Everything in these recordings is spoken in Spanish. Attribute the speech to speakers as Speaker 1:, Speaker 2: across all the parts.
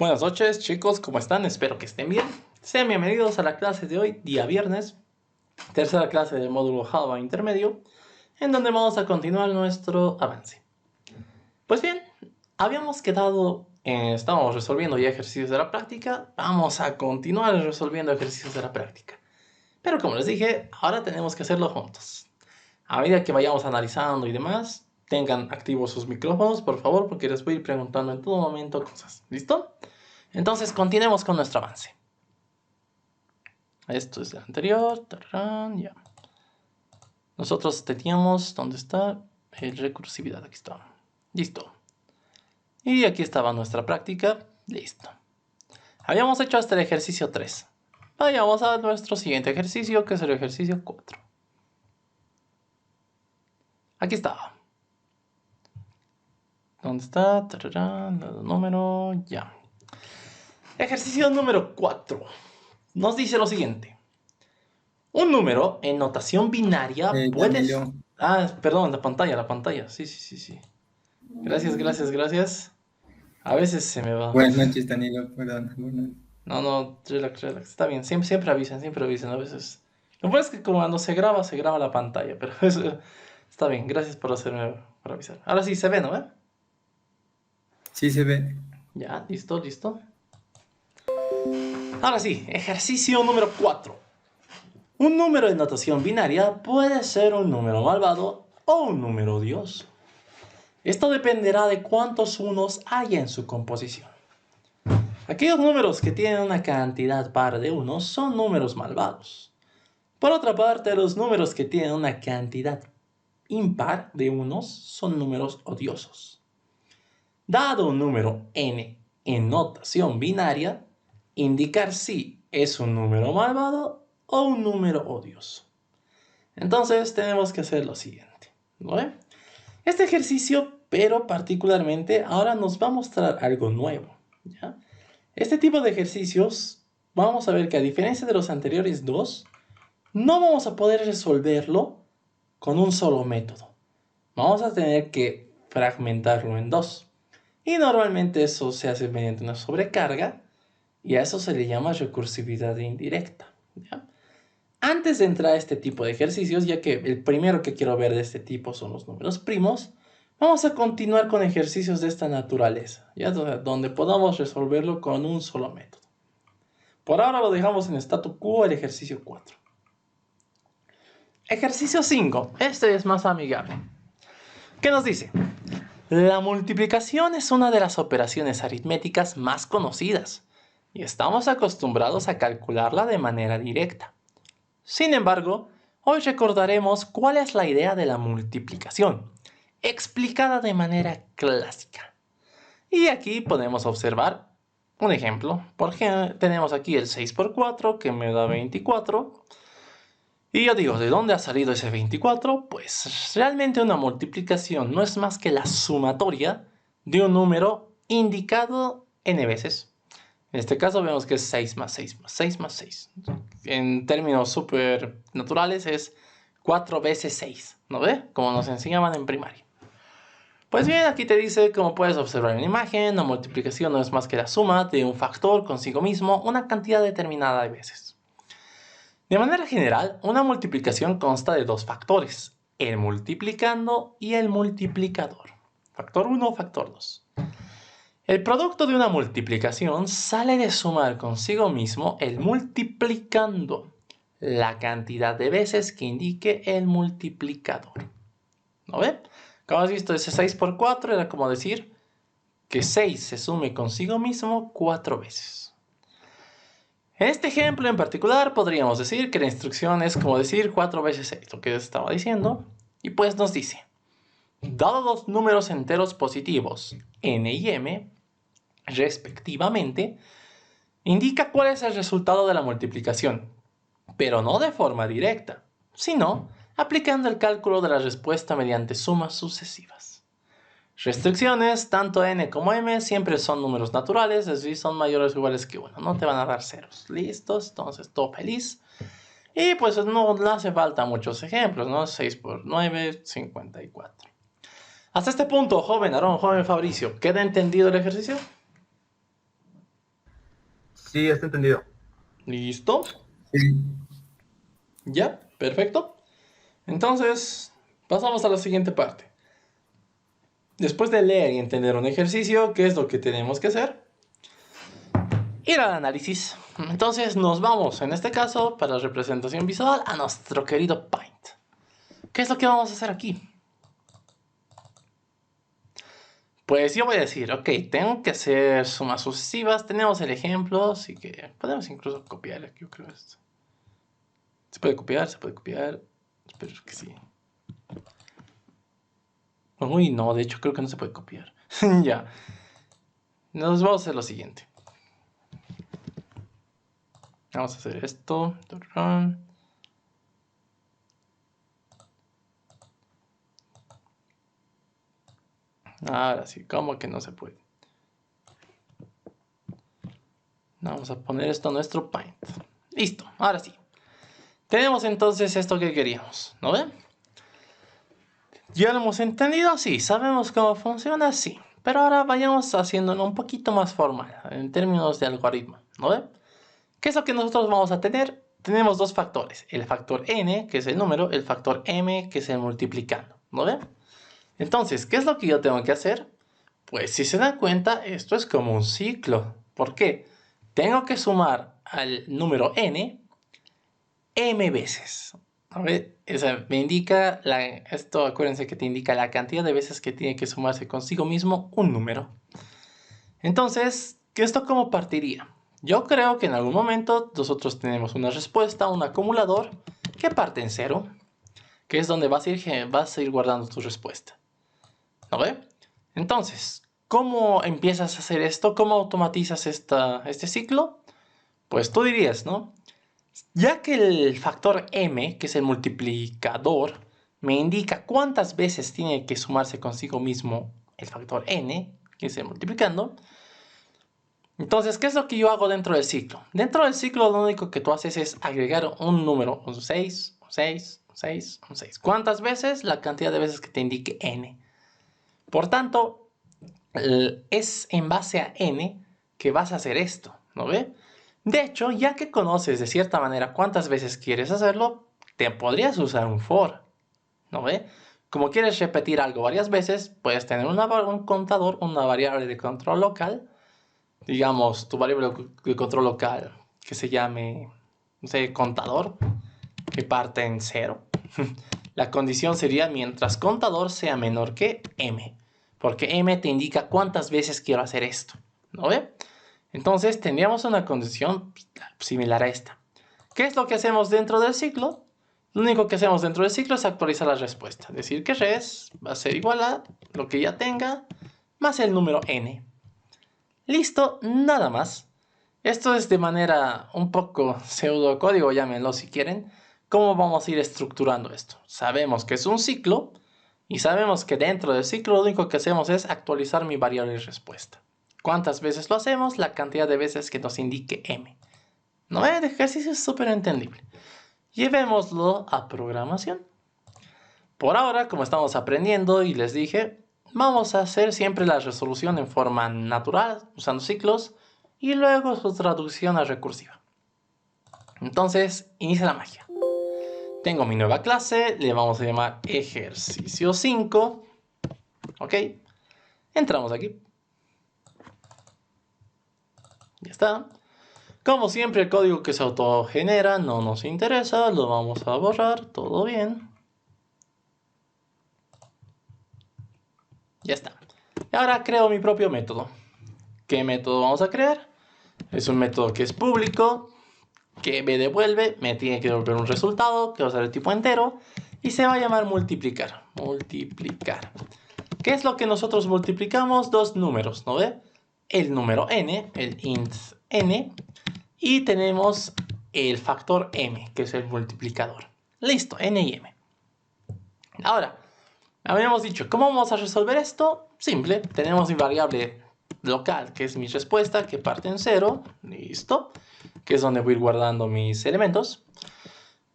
Speaker 1: Buenas noches, chicos, ¿cómo están? Espero que estén bien. Sean bienvenidos a la clase de hoy, día viernes, tercera clase del módulo Java intermedio, en donde vamos a continuar nuestro avance. Pues bien, habíamos quedado, estábamos resolviendo ya ejercicios de la práctica, vamos a continuar resolviendo ejercicios de la práctica. Pero como les dije, ahora tenemos que hacerlo juntos. A medida que vayamos analizando y demás, tengan activos sus micrófonos, por favor, porque les voy a ir preguntando en todo momento cosas. ¿Listo? Entonces, continuemos con nuestro avance. Esto es el anterior. Tarán, ya. Nosotros teníamos, ¿dónde está? El recursividad, aquí está. Listo. Y aquí estaba nuestra práctica. Listo. Habíamos hecho hasta el ejercicio 3. Vayamos a nuestro siguiente ejercicio, que es el ejercicio 4. Aquí estaba. ¿Dónde está? Tarán, el número, ya. Ejercicio número 4. Nos dice lo siguiente. Un número en notación binaria puedes...
Speaker 2: Danilo,
Speaker 1: perdón, la pantalla. Sí. Gracias. A veces se me va.
Speaker 2: buenas noches, Danilo, perdón.
Speaker 1: No, relax. Está bien, siempre avisen. A veces... Lo bueno es que como cuando se graba la pantalla, pero eso está bien. Gracias por hacerme por avisar. Ahora sí se ve, ¿no?
Speaker 2: Sí se ve.
Speaker 1: Ya, listo. Ahora sí, ejercicio número 4. Un número de notación binaria puede ser un número malvado o un número odioso. Esto dependerá de cuántos unos haya en su composición. Aquellos números que tienen una cantidad par de unos son números malvados. Por otra parte, los números que tienen una cantidad impar de unos son números odiosos. Dado un número n en notación binaria, indicar si es un número malvado o un número odioso. Entonces tenemos que hacer lo siguiente, ¿no? Este ejercicio, pero particularmente, ahora nos va a mostrar algo nuevo, ¿ya? Este tipo de ejercicios, vamos a ver que a diferencia de los anteriores dos, no vamos a poder resolverlo con un solo método. Vamos a tener que fragmentarlo en dos. Y normalmente eso se hace mediante una sobrecarga, y a eso se le llama recursividad indirecta, ¿ya? Antes de entrar a este tipo de ejercicios, ya que el primero que quiero ver de este tipo son los números primos, vamos a continuar con ejercicios de esta naturaleza, ¿ya? Donde podamos resolverlo con un solo método. Por ahora lo dejamos en statu quo el ejercicio 4. Ejercicio 5. Este es más amigable. ¿Qué nos dice? La multiplicación es una de las operaciones aritméticas más conocidas y estamos acostumbrados a calcularla de manera directa. Sin embargo, hoy recordaremos cuál es la idea de la multiplicación, explicada de manera clásica. Y aquí podemos observar un ejemplo. Por ejemplo, tenemos aquí el 6 por 4 que me da 24. Y yo digo, ¿de dónde ha salido ese 24? Pues realmente una multiplicación no es más que la sumatoria de un número indicado n veces. En este caso vemos que es 6 más 6 más 6 más 6. En términos súper naturales es 4 veces 6, ¿no ve? Como nos enseñaban en primaria. Pues bien, aquí te dice, como puedes observar en la imagen, la multiplicación no es más que la suma de un factor consigo mismo una cantidad determinada de veces. De manera general, una multiplicación consta de dos factores, el multiplicando y el multiplicador. Factor 1, factor 2. El producto de una multiplicación sale de sumar consigo mismo el multiplicando, la cantidad de veces que indique el multiplicador. ¿No ven? Como has visto, ese 6 por 4 era como decir que 6 se sume consigo mismo 4 veces. En este ejemplo en particular podríamos decir que la instrucción es como decir 4 veces 6, lo que estaba diciendo. Y pues nos dice, dado dos números enteros positivos, n y m, respectivamente, indica cuál es el resultado de la multiplicación, pero no de forma directa, sino aplicando el cálculo de la respuesta mediante sumas sucesivas. Restricciones, tanto n como m siempre son números naturales, es decir, son mayores o iguales que 1, no te van a dar ceros. ¿Listos? Entonces, todo feliz. Y pues no hace falta muchos ejemplos, ¿no? 6 por 9, 54. Hasta este punto, joven Aarón, joven Fabricio, ¿queda entendido el ejercicio?
Speaker 3: Sí, está entendido.
Speaker 1: ¿Listo?
Speaker 2: Sí.
Speaker 1: ¿Ya? Perfecto. Entonces, pasamos a la siguiente parte. Después de leer y entender un ejercicio, ¿qué es lo que tenemos que hacer? Ir al análisis. Entonces nos vamos, en este caso, para representación visual, a nuestro querido Paint. ¿Qué es lo que vamos a hacer aquí? Pues yo voy a decir, ok, tengo que hacer sumas sucesivas, tenemos el ejemplo, así que podemos incluso copiar aquí, yo creo esto. Se puede copiar, espero que sí. Uy, no, de hecho creo que no se puede copiar. Ya, nos vamos a hacer lo siguiente. Vamos a hacer esto. Ahora sí, ¿cómo que no se puede? Vamos a poner esto a nuestro Paint. Listo, ahora sí. Tenemos entonces esto que queríamos, ¿no ven? ¿Ya lo hemos entendido? Sí. ¿Sabemos cómo funciona? Sí. Pero ahora vayamos haciéndolo un poquito más formal, en términos de algoritmo, ¿no ven? ¿Qué es lo que nosotros vamos a tener? Tenemos dos factores, el factor n, que es el número, el factor m, que es el multiplicando, ¿no ven? Entonces, ¿qué es lo que yo tengo que hacer? Pues si se dan cuenta, esto es como un ciclo. ¿Por qué? Tengo que sumar al número n m veces. A ver, me indica, esto acuérdense que te indica la cantidad de veces que tiene que sumarse consigo mismo un número. Entonces, ¿esto cómo partiría? Yo creo que en algún momento nosotros tenemos una respuesta, un acumulador, que parte en cero, que es donde vas a ir guardando tu respuesta. ¿No ve? Entonces, ¿cómo empiezas a hacer esto? ¿Cómo automatizas este ciclo? Pues tú dirías, ¿no? Ya que el factor m, que es el multiplicador, me indica cuántas veces tiene que sumarse consigo mismo el factor n, que es el multiplicando. Entonces, ¿qué es lo que yo hago dentro del ciclo? Dentro del ciclo lo único que tú haces es agregar un número, un 6, un 6, un 6, un 6. ¿Cuántas veces? La cantidad de veces que te indique n. Por tanto, es en base a n que vas a hacer esto, ¿no ve? De hecho, ya que conoces de cierta manera cuántas veces quieres hacerlo, te podrías usar un for, ¿no ve? Como quieres repetir algo varias veces, puedes tener un contador, una variable de control local, digamos, tu variable de control local que se llame, no sé, contador, que parte en 0. La condición sería mientras contador sea menor que m, porque m te indica cuántas veces quiero hacer esto, ¿no ve? Entonces tendríamos una condición similar a esta. ¿Qué es lo que hacemos dentro del ciclo? Lo único que hacemos dentro del ciclo es actualizar la respuesta. Decir que res va a ser igual a lo que ya tenga más el número n. Listo, nada más. Esto es de manera un poco pseudocódigo, llámenlo si quieren. ¿Cómo vamos a ir estructurando esto? Sabemos que es un ciclo y sabemos que dentro del ciclo lo único que hacemos es actualizar mi variable de respuesta. ¿Cuántas veces lo hacemos? La cantidad de veces que nos indique m. ¿No? El ejercicio es súper entendible. Llevémoslo a programación. Por ahora, como estamos aprendiendo y les dije, vamos a hacer siempre la resolución en forma natural, usando ciclos, y luego su traducción a recursiva. Entonces, inicia la magia. Tengo mi nueva clase, le vamos a llamar ejercicio 5. ¿Ok? Entramos aquí. Ya está. Como siempre, el código que se autogenera no nos interesa, lo vamos a borrar, todo bien. Ya está. Y ahora creo mi propio método. ¿Qué método vamos a crear? Es un método que es público, que me devuelve, me tiene que devolver un resultado, que va a ser de tipo entero, y se va a llamar multiplicar. Multiplicar. ¿Qué es lo que nosotros multiplicamos? Dos números, ¿no ve? El número n, el int n, y tenemos el factor m, que es el multiplicador. Listo, n y m. Ahora, habíamos dicho, ¿cómo vamos a resolver esto? Simple, tenemos mi variable local, que es mi respuesta, que parte en 0, listo, que es donde voy a ir guardando mis elementos.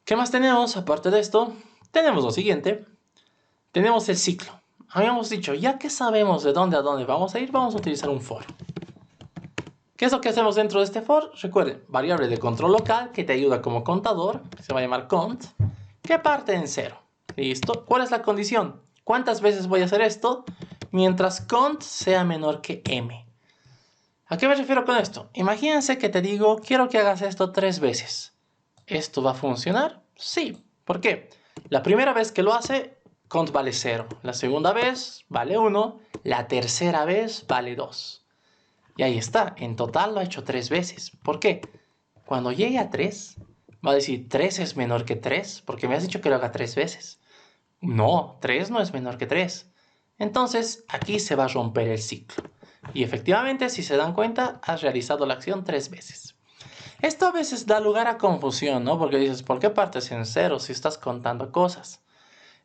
Speaker 1: ¿Qué más tenemos aparte de esto? Tenemos lo siguiente, tenemos el ciclo. Habíamos dicho, ya que sabemos de dónde a dónde vamos a ir, vamos a utilizar un for. ¿Qué es lo que hacemos dentro de este for? Recuerden, variable de control local que te ayuda como contador, se va a llamar cont, que parte en 0. ¿Listo? ¿Cuál es la condición? ¿Cuántas veces voy a hacer esto? Mientras cont sea menor que m. ¿A qué me refiero con esto? Imagínense que te digo, quiero que hagas esto 3 veces. ¿Esto va a funcionar? Sí. ¿Por qué? La primera vez que lo hace, cont vale 0. La segunda vez vale 1. La tercera vez vale 2. Y ahí está. En total lo ha hecho 3 veces. ¿Por qué? Cuando llegue a 3, va a decir 3 es menor que 3, porque me has dicho que lo haga 3 veces. No, 3 no es menor que 3. Entonces, aquí se va a romper el ciclo. Y efectivamente, si se dan cuenta, has realizado la acción 3 veces. Esto a veces da lugar a confusión, ¿no? Porque dices, ¿por qué partes en 0 si estás contando cosas?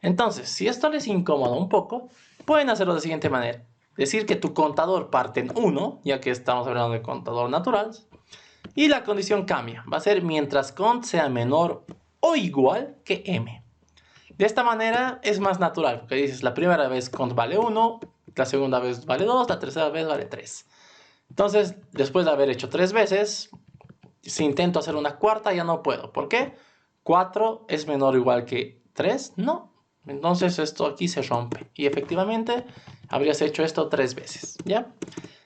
Speaker 1: Entonces, si esto les incomoda un poco, pueden hacerlo de la siguiente manera. Decir que tu contador parte en 1, ya que estamos hablando de contador natural, y la condición cambia. Va a ser mientras cont sea menor o igual que m. De esta manera es más natural, porque dices, la primera vez cont vale 1, la segunda vez vale 2, la tercera vez vale 3. Entonces, después de haber hecho 3 veces, si intento hacer una cuarta ya no puedo. ¿Por qué? 4 es menor o igual que 3, no. Entonces esto aquí se rompe. Y efectivamente habrías hecho esto 3 veces, ¿ya?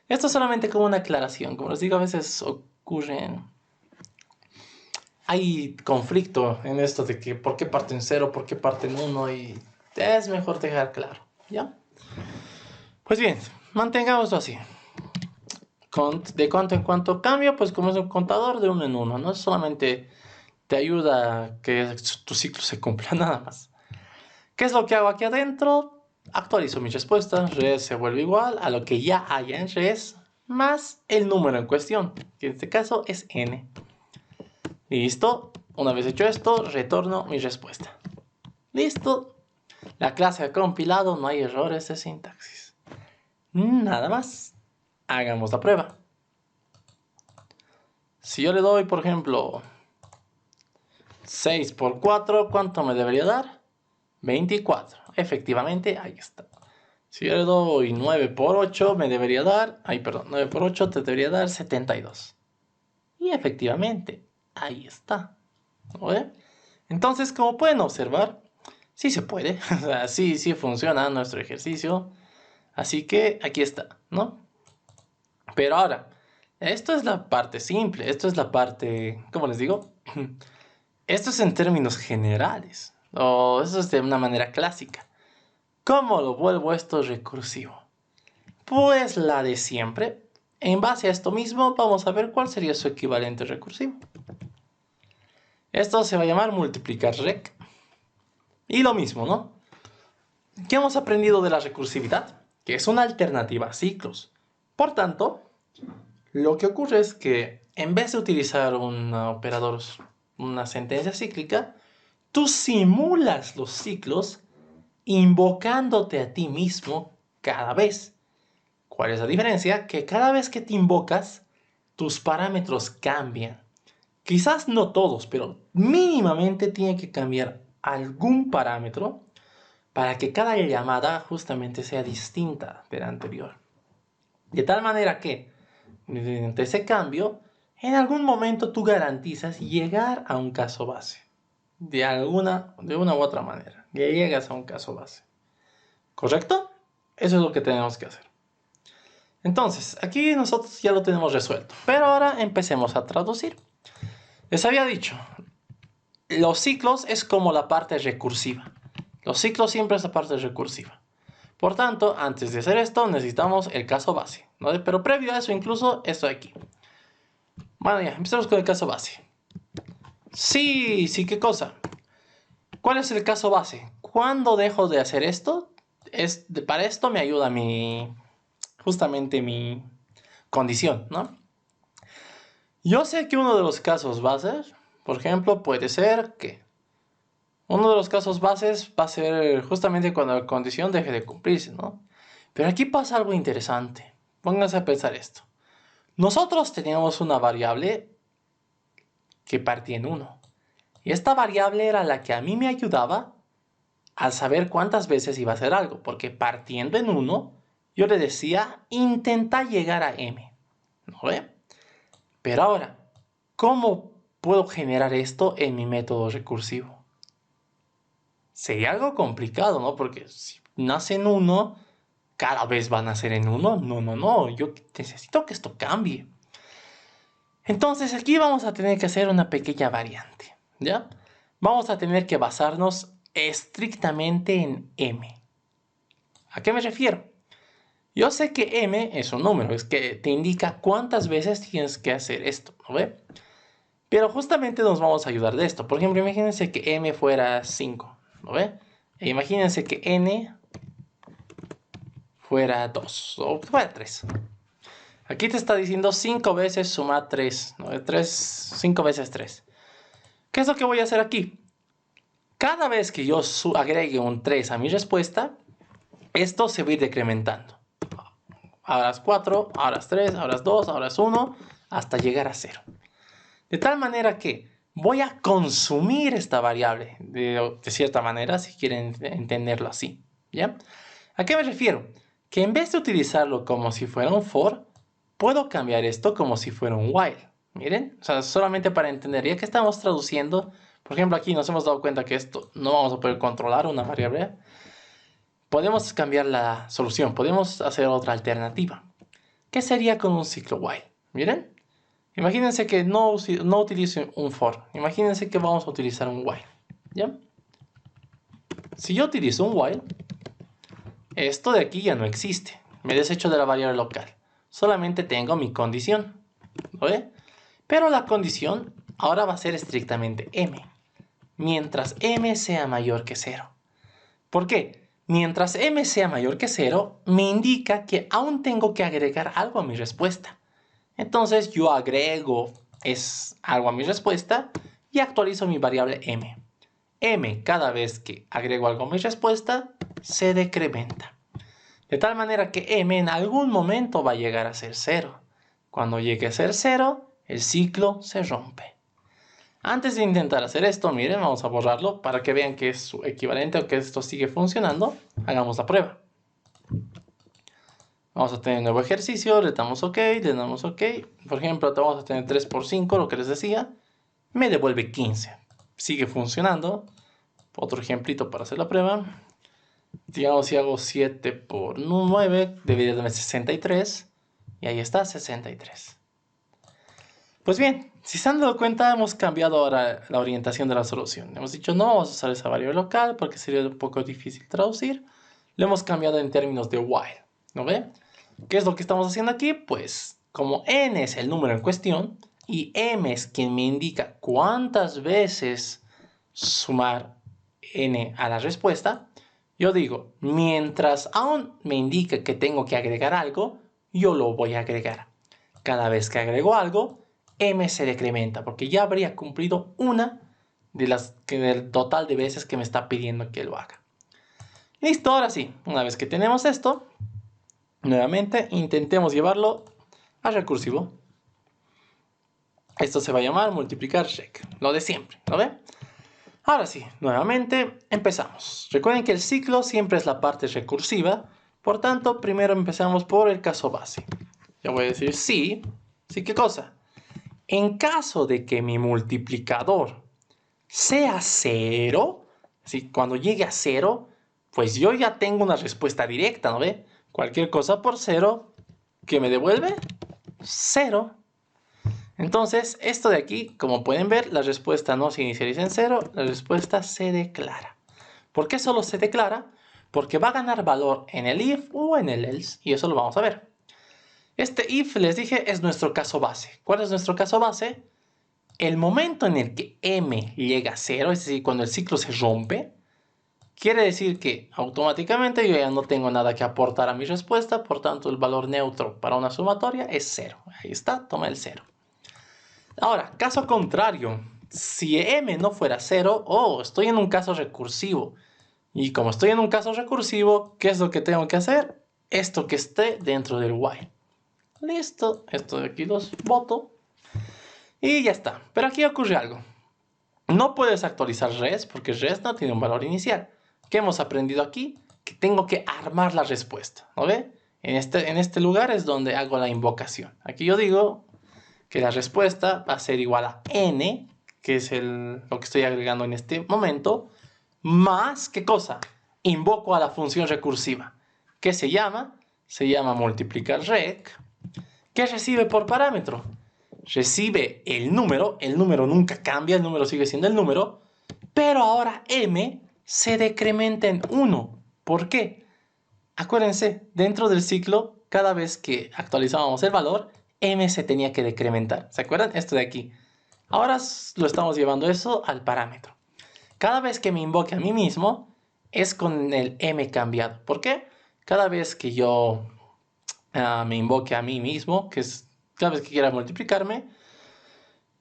Speaker 1: Esto solamente como una aclaración. Como les digo, a veces ocurren... Hay conflicto en esto de que por qué parten 0, por qué parten 1 y es mejor dejar claro, ¿ya? Pues bien, mantengámoslo así. De cuánto en cuánto cambia, pues como es un contador de 1 en 1, no es solamente te ayuda a que tu ciclo se cumpla nada más. ¿Qué es lo que hago aquí adentro? Actualizo mis respuestas, res se vuelve igual a lo que ya haya en res más el número en cuestión, que en este caso es n. Listo, una vez hecho esto, retorno mi respuesta. Listo, la clase ha compilado, no hay errores de sintaxis. Nada más, hagamos la prueba. Si yo le doy, por ejemplo, 6 por 4, ¿cuánto me debería dar? 24. Efectivamente, ahí está. Si yo le doy 9 por 8, me debería dar... Ay, perdón, 9 por 8 te debería dar 72. Y efectivamente, ahí está. ¿No ve? Entonces, como pueden observar, sí se puede. O sea, sí funciona nuestro ejercicio. Así que aquí está, ¿no? Pero ahora, esto es la parte simple. Esto es la parte... ¿Cómo les digo? Esto es en términos generales. O eso es de una manera clásica. ¿Cómo lo vuelvo esto recursivo? Pues la de siempre. En base a esto mismo, vamos a ver cuál sería su equivalente recursivo. Esto se va a llamar multiplicar rec. Y lo mismo, ¿no? ¿Qué hemos aprendido de la recursividad? Que es una alternativa a ciclos. Por tanto, lo que ocurre es que en vez de utilizar un operador, una sentencia cíclica, tú simulas los ciclos invocándote a ti mismo cada vez. ¿Cuál es la diferencia? Que cada vez que te invocas, tus parámetros cambian. Quizás no todos, pero mínimamente tiene que cambiar algún parámetro para que cada llamada justamente sea distinta de la anterior. De tal manera que, mediante ese cambio, en algún momento tú garantizas llegar a un caso base. De una u otra manera. Ya llegas a un caso base. ¿Correcto? Eso es lo que tenemos que hacer. Entonces, aquí nosotros ya lo tenemos resuelto. Pero ahora empecemos a traducir. Les había dicho, los ciclos es como la parte recursiva. Los ciclos siempre es la parte recursiva. Por tanto, antes de hacer esto, necesitamos el caso base, ¿no? Pero previo a eso, incluso esto de aquí. Bueno, ya, empecemos con el caso base. Sí, ¿qué cosa? ¿Cuál es el caso base? ¿Cuándo dejo de hacer esto? Para esto me ayuda justamente mi condición, ¿no? Yo sé que uno de los casos bases, por ejemplo, puede ser que uno de los casos bases va a ser justamente cuando la condición deje de cumplirse, ¿no? Pero aquí pasa algo interesante. Pónganse a pensar esto. Nosotros teníamos una variable que partía en 1. Y esta variable era la que a mí me ayudaba a saber cuántas veces iba a hacer algo. Porque partiendo en 1, yo le decía, intenta llegar a m. ¿No ve? Pero ahora, ¿cómo puedo generar esto en mi método recursivo? Sería algo complicado, ¿no? Porque si nace en 1, cada vez va a nacer en 1. No. Yo necesito que esto cambie. Entonces aquí vamos a tener que hacer una pequeña variante, ¿ya? Vamos a tener que basarnos estrictamente en m. ¿A qué me refiero? Yo sé que m es un número, es que te indica cuántas veces tienes que hacer esto, ¿no ve? Pero justamente nos vamos a ayudar de esto. Por ejemplo, imagínense que m fuera 5, ¿no ve? E imagínense que n fuera 2 o fuera 3. Aquí te está diciendo 5 veces sumar 3, ¿no? 5 veces 3. ¿Qué es lo que voy a hacer aquí? Cada vez que yo agregue un 3 a mi respuesta, esto se va a ir decrementando. Ahora es 4, ahora es 3, ahora es 2, ahora es 1, hasta llegar a 0. De tal manera que voy a consumir esta variable, de cierta manera, si quieren entenderlo así, ¿ya? ¿A qué me refiero? Que en vez de utilizarlo como si fuera un for, puedo cambiar esto como si fuera un while. Miren, o sea, solamente para entender, ya que estamos traduciendo, por ejemplo, aquí nos hemos dado cuenta que esto no vamos a poder controlar una variable. Podemos cambiar la solución, podemos hacer otra alternativa. ¿Qué sería con un ciclo while? Miren, imagínense que no utilice un for, imagínense que vamos a utilizar un while, ¿ya? Si yo utilizo un while, esto de aquí ya no existe, me desecho de la variable local, solamente tengo mi condición, ¿lo ve? Pero la condición ahora va a ser estrictamente m, mientras m sea mayor que 0. ¿Por qué? Mientras m sea mayor que 0, me indica que aún tengo que agregar algo a mi respuesta. Entonces yo agrego algo a mi respuesta y actualizo mi variable m. m, cada vez que agrego algo a mi respuesta, se decrementa. De tal manera que m en algún momento va a llegar a ser 0. Cuando llegue a ser 0, el ciclo se rompe. Antes de intentar hacer esto, miren, vamos a borrarlo para que vean que es su equivalente o que esto sigue funcionando. Hagamos la prueba. Vamos a tener un nuevo ejercicio, le damos OK, le damos OK. Por ejemplo, vamos a tener 3 por 5, lo que les decía. Me devuelve 15. Sigue funcionando. Otro ejemplito para hacer la prueba. Digamos, si hago 7 por 9, debería darme 63. Y ahí está, 63. Pues bien, si se han dado cuenta, hemos cambiado ahora la orientación de la solución. Hemos dicho no vamos a usar esa variable local porque sería un poco difícil traducir. Lo hemos cambiado en términos de while, ¿no ve? ¿Qué es lo que estamos haciendo aquí? Pues como n es el número en cuestión y m es quien me indica cuántas veces sumar n a la respuesta, yo digo, mientras aún me indique que tengo que agregar algo, yo lo voy a agregar. Cada vez que agrego algo, m se decrementa porque ya habría cumplido una del total de veces que me está pidiendo que lo haga. Listo, ahora sí, una vez que tenemos esto, nuevamente intentemos llevarlo a recursivo. Esto se va a llamar multiplicar rec, lo de siempre, ¿lo ven? Ahora sí, nuevamente empezamos. Recuerden que el ciclo siempre es la parte recursiva, por tanto, primero empezamos por el caso base. Yo voy a decir sí, ¿qué cosa? En caso de que mi multiplicador sea 0, ¿sí? Cuando llegue a 0, pues yo ya tengo una respuesta directa, ¿no ve? Cualquier cosa por 0, ¿qué me devuelve? 0. Entonces, esto de aquí, como pueden ver, la respuesta no se inicializa en 0, la respuesta se declara. ¿Por qué solo se declara? Porque va a ganar valor en el if o en el else, y eso lo vamos a ver. Este if, les dije, es nuestro caso base. ¿Cuál es nuestro caso base? El momento en el que m llega a 0, es decir, cuando el ciclo se rompe, quiere decir que automáticamente yo ya no tengo nada que aportar a mi respuesta, por tanto el valor neutro para una sumatoria es 0. Ahí está, toma el 0. Ahora, caso contrario, si m no fuera 0, estoy en un caso recursivo. Y como estoy en un caso recursivo, ¿qué es lo que tengo que hacer? Esto que esté dentro del while. Listo, esto de aquí los boto. Y ya está. Pero aquí ocurre algo. No puedes actualizar res porque res no tiene un valor inicial. ¿Qué hemos aprendido aquí? Que tengo que armar la respuesta. ¿No ve? En este lugar es donde hago la invocación. Aquí yo digo que la respuesta va a ser igual a n, que es lo que estoy agregando en este momento, más, ¿qué cosa? Invoco a la función recursiva, que se llama multiplicar rec, ¿qué recibe por parámetro? Recibe el número nunca cambia, el número sigue siendo el número, pero ahora m se decrementa en 1. ¿Por qué? Acuérdense, dentro del ciclo, cada vez que actualizábamos el valor, m se tenía que decrementar. ¿Se acuerdan? Esto de aquí. Ahora lo estamos llevando eso al parámetro. Cada vez que me invoque a mí mismo, es con el m cambiado. ¿Por qué? Cada vez que yo me invoque a mí mismo, que es cada vez que quiera multiplicarme,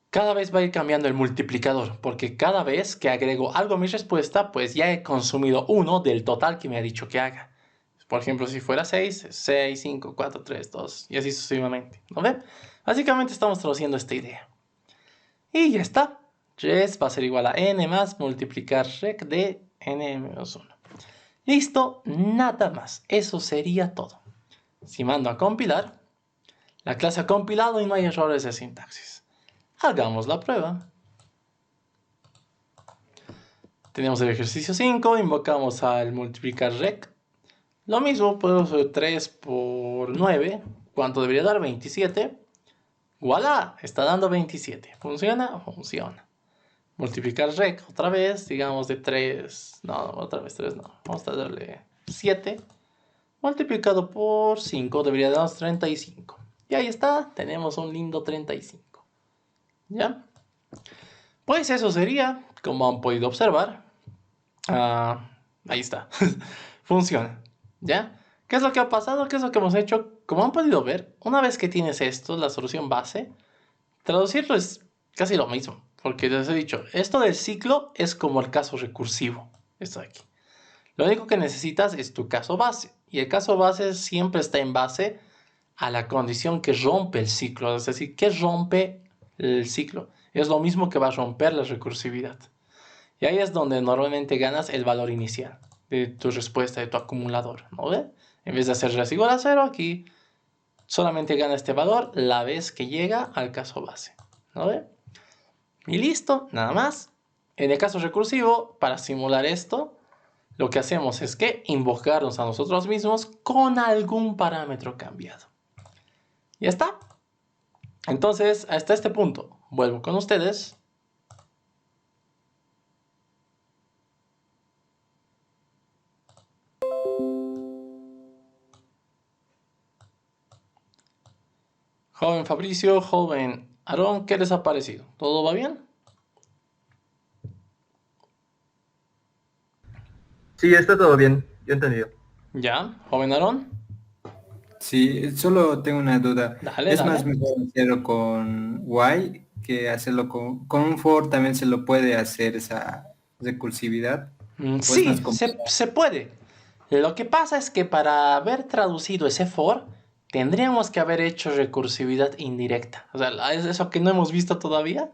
Speaker 1: cada vez va a ir cambiando el multiplicador, porque cada vez que agrego algo a mi respuesta, pues ya he consumido 1 del total que me ha dicho que haga. Por ejemplo, si fuera 6, 6, 5, 4, 3, 2, y así sucesivamente. ¿No ven? Básicamente estamos traduciendo esta idea. Y ya está. Res va a ser igual a n más multiplicar rec de n menos 1. Listo, nada más. Eso sería todo. Si mando a compilar, la clase ha compilado y no hay errores de sintaxis. Hagamos la prueba. Tenemos el ejercicio 5, invocamos al multiplicar rec. Lo mismo, podemos hacer 3 por 9. ¿Cuánto debería dar? 27. ¡Voilá! Está dando 27. ¿Funciona? Funciona. Multiplicar rec otra vez, digamos de 3. No, otra vez 3 no. Vamos a darle 7. Multiplicado por 5 debería darnos 35. Y ahí está, tenemos un lindo 35. ¿Ya? Pues eso sería, como han podido observar. Ahí está. Funciona. ¿Ya? ¿Qué es lo que ha pasado? ¿Qué es lo que hemos hecho? Como han podido ver, una vez que tienes esto, la solución base, traducirlo es casi lo mismo. Porque les he dicho, esto del ciclo es como el caso recursivo. Esto de aquí. Lo único que necesitas es tu caso base. Y el caso base siempre está en base a la condición que rompe el ciclo. Es decir, ¿qué rompe el ciclo? Es lo mismo que va a romper la recursividad. Y ahí es donde normalmente ganas el valor inicial de tu respuesta, de tu acumulador. ¿No ve? En vez de hacer res igual a 0, aquí solamente gana este valor la vez que llega al caso base. ¿No ve? Y listo, nada más. En el caso recursivo, para simular esto, lo que hacemos es que invocarnos a nosotros mismos con algún parámetro cambiado. Ya está. Entonces, hasta este punto, vuelvo con ustedes. Joven Fabricio, joven Aarón, ¿qué les ha parecido? ¿Todo va bien?
Speaker 3: Sí, está todo bien, yo he entendido.
Speaker 1: ¿Ya? ¿Joven Aarón?
Speaker 2: Sí, solo tengo una duda.
Speaker 1: Dale,
Speaker 2: Es más
Speaker 1: dale.
Speaker 2: mejor hacerlo con while que hacerlo con un for, también se lo puede hacer esa recursividad, o es
Speaker 1: Sí,
Speaker 2: más complicado.
Speaker 1: se puede. Lo que pasa es que para haber traducido ese for, tendríamos que haber hecho recursividad indirecta. O sea, es eso que no hemos visto todavía.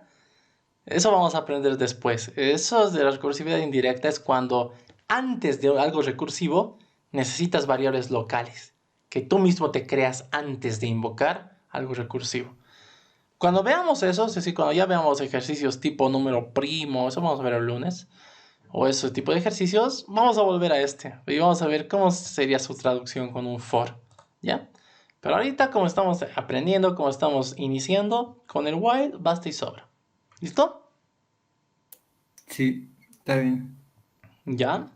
Speaker 1: Eso vamos a aprender después. Eso de la recursividad indirecta es cuando antes de algo recursivo necesitas variables locales que tú mismo te creas antes de invocar algo recursivo. Cuando veamos eso, es decir, cuando ya veamos ejercicios tipo número primo, eso vamos a ver el lunes, o ese tipo de ejercicios, vamos a volver a este y vamos a ver cómo sería su traducción con un for, ¿ya? Pero ahorita como estamos aprendiendo, como estamos iniciando, con el while basta y sobra. ¿Listo?
Speaker 2: Sí, está bien.
Speaker 1: ¿Ya?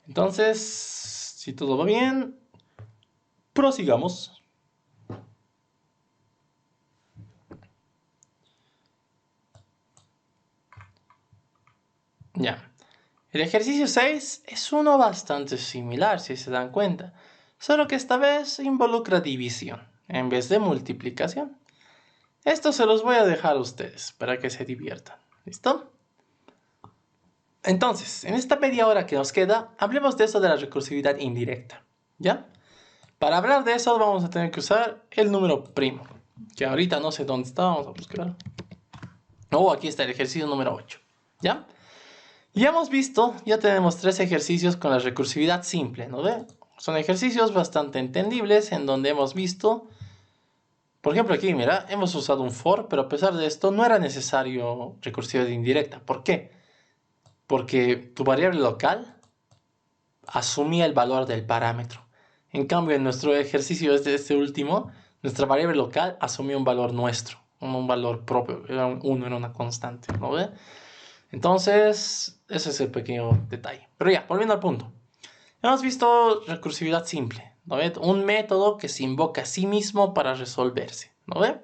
Speaker 1: Entonces, si todo va bien, prosigamos. Ya. El ejercicio 6 es uno bastante similar, si se dan cuenta, solo que esta vez involucra división en vez de multiplicación. Esto se los voy a dejar a ustedes para que se diviertan. ¿Listo? Entonces, en esta media hora que nos queda, hablemos de eso de la recursividad indirecta. ¿Ya? Para hablar de eso vamos a tener que usar el número primo, que ahorita no sé dónde está, vamos a buscar. Oh, aquí está el ejercicio número 8. ¿Ya? Ya hemos visto, ya tenemos 3 ejercicios con la recursividad simple, ¿no ve? Son ejercicios bastante entendibles en donde hemos visto Por ejemplo, aquí, mira, hemos usado un for, pero a pesar de esto no era necesario recursividad indirecta. ¿Por qué? Porque tu variable local asumía el valor del parámetro. En cambio, en nuestro ejercicio este último, nuestra variable local asumía un valor nuestro, un valor propio, era un 1, era una constante, ¿no ve? Entonces, ese es el pequeño detalle. Pero ya, volviendo al punto. Hemos visto recursividad simple, ¿no ve? Un método que se invoca a sí mismo para resolverse, ¿no ve?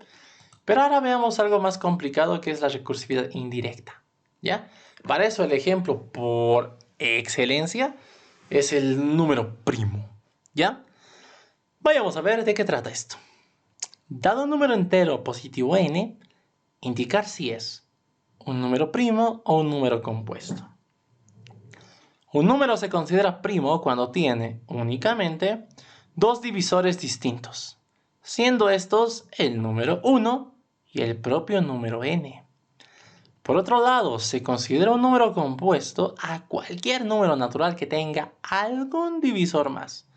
Speaker 1: Pero ahora veamos algo más complicado que es la recursividad indirecta, ¿ya? Para eso el ejemplo por excelencia es el número primo, ¿ya? Vayamos a ver de qué trata esto. Dado un número entero positivo n, indicar si es un número primo o un número compuesto. Un número se considera primo cuando tiene únicamente dos divisores distintos, siendo estos el número 1 y el propio número n. Por otro lado, se considera un número compuesto a cualquier número natural que tenga algún divisor más,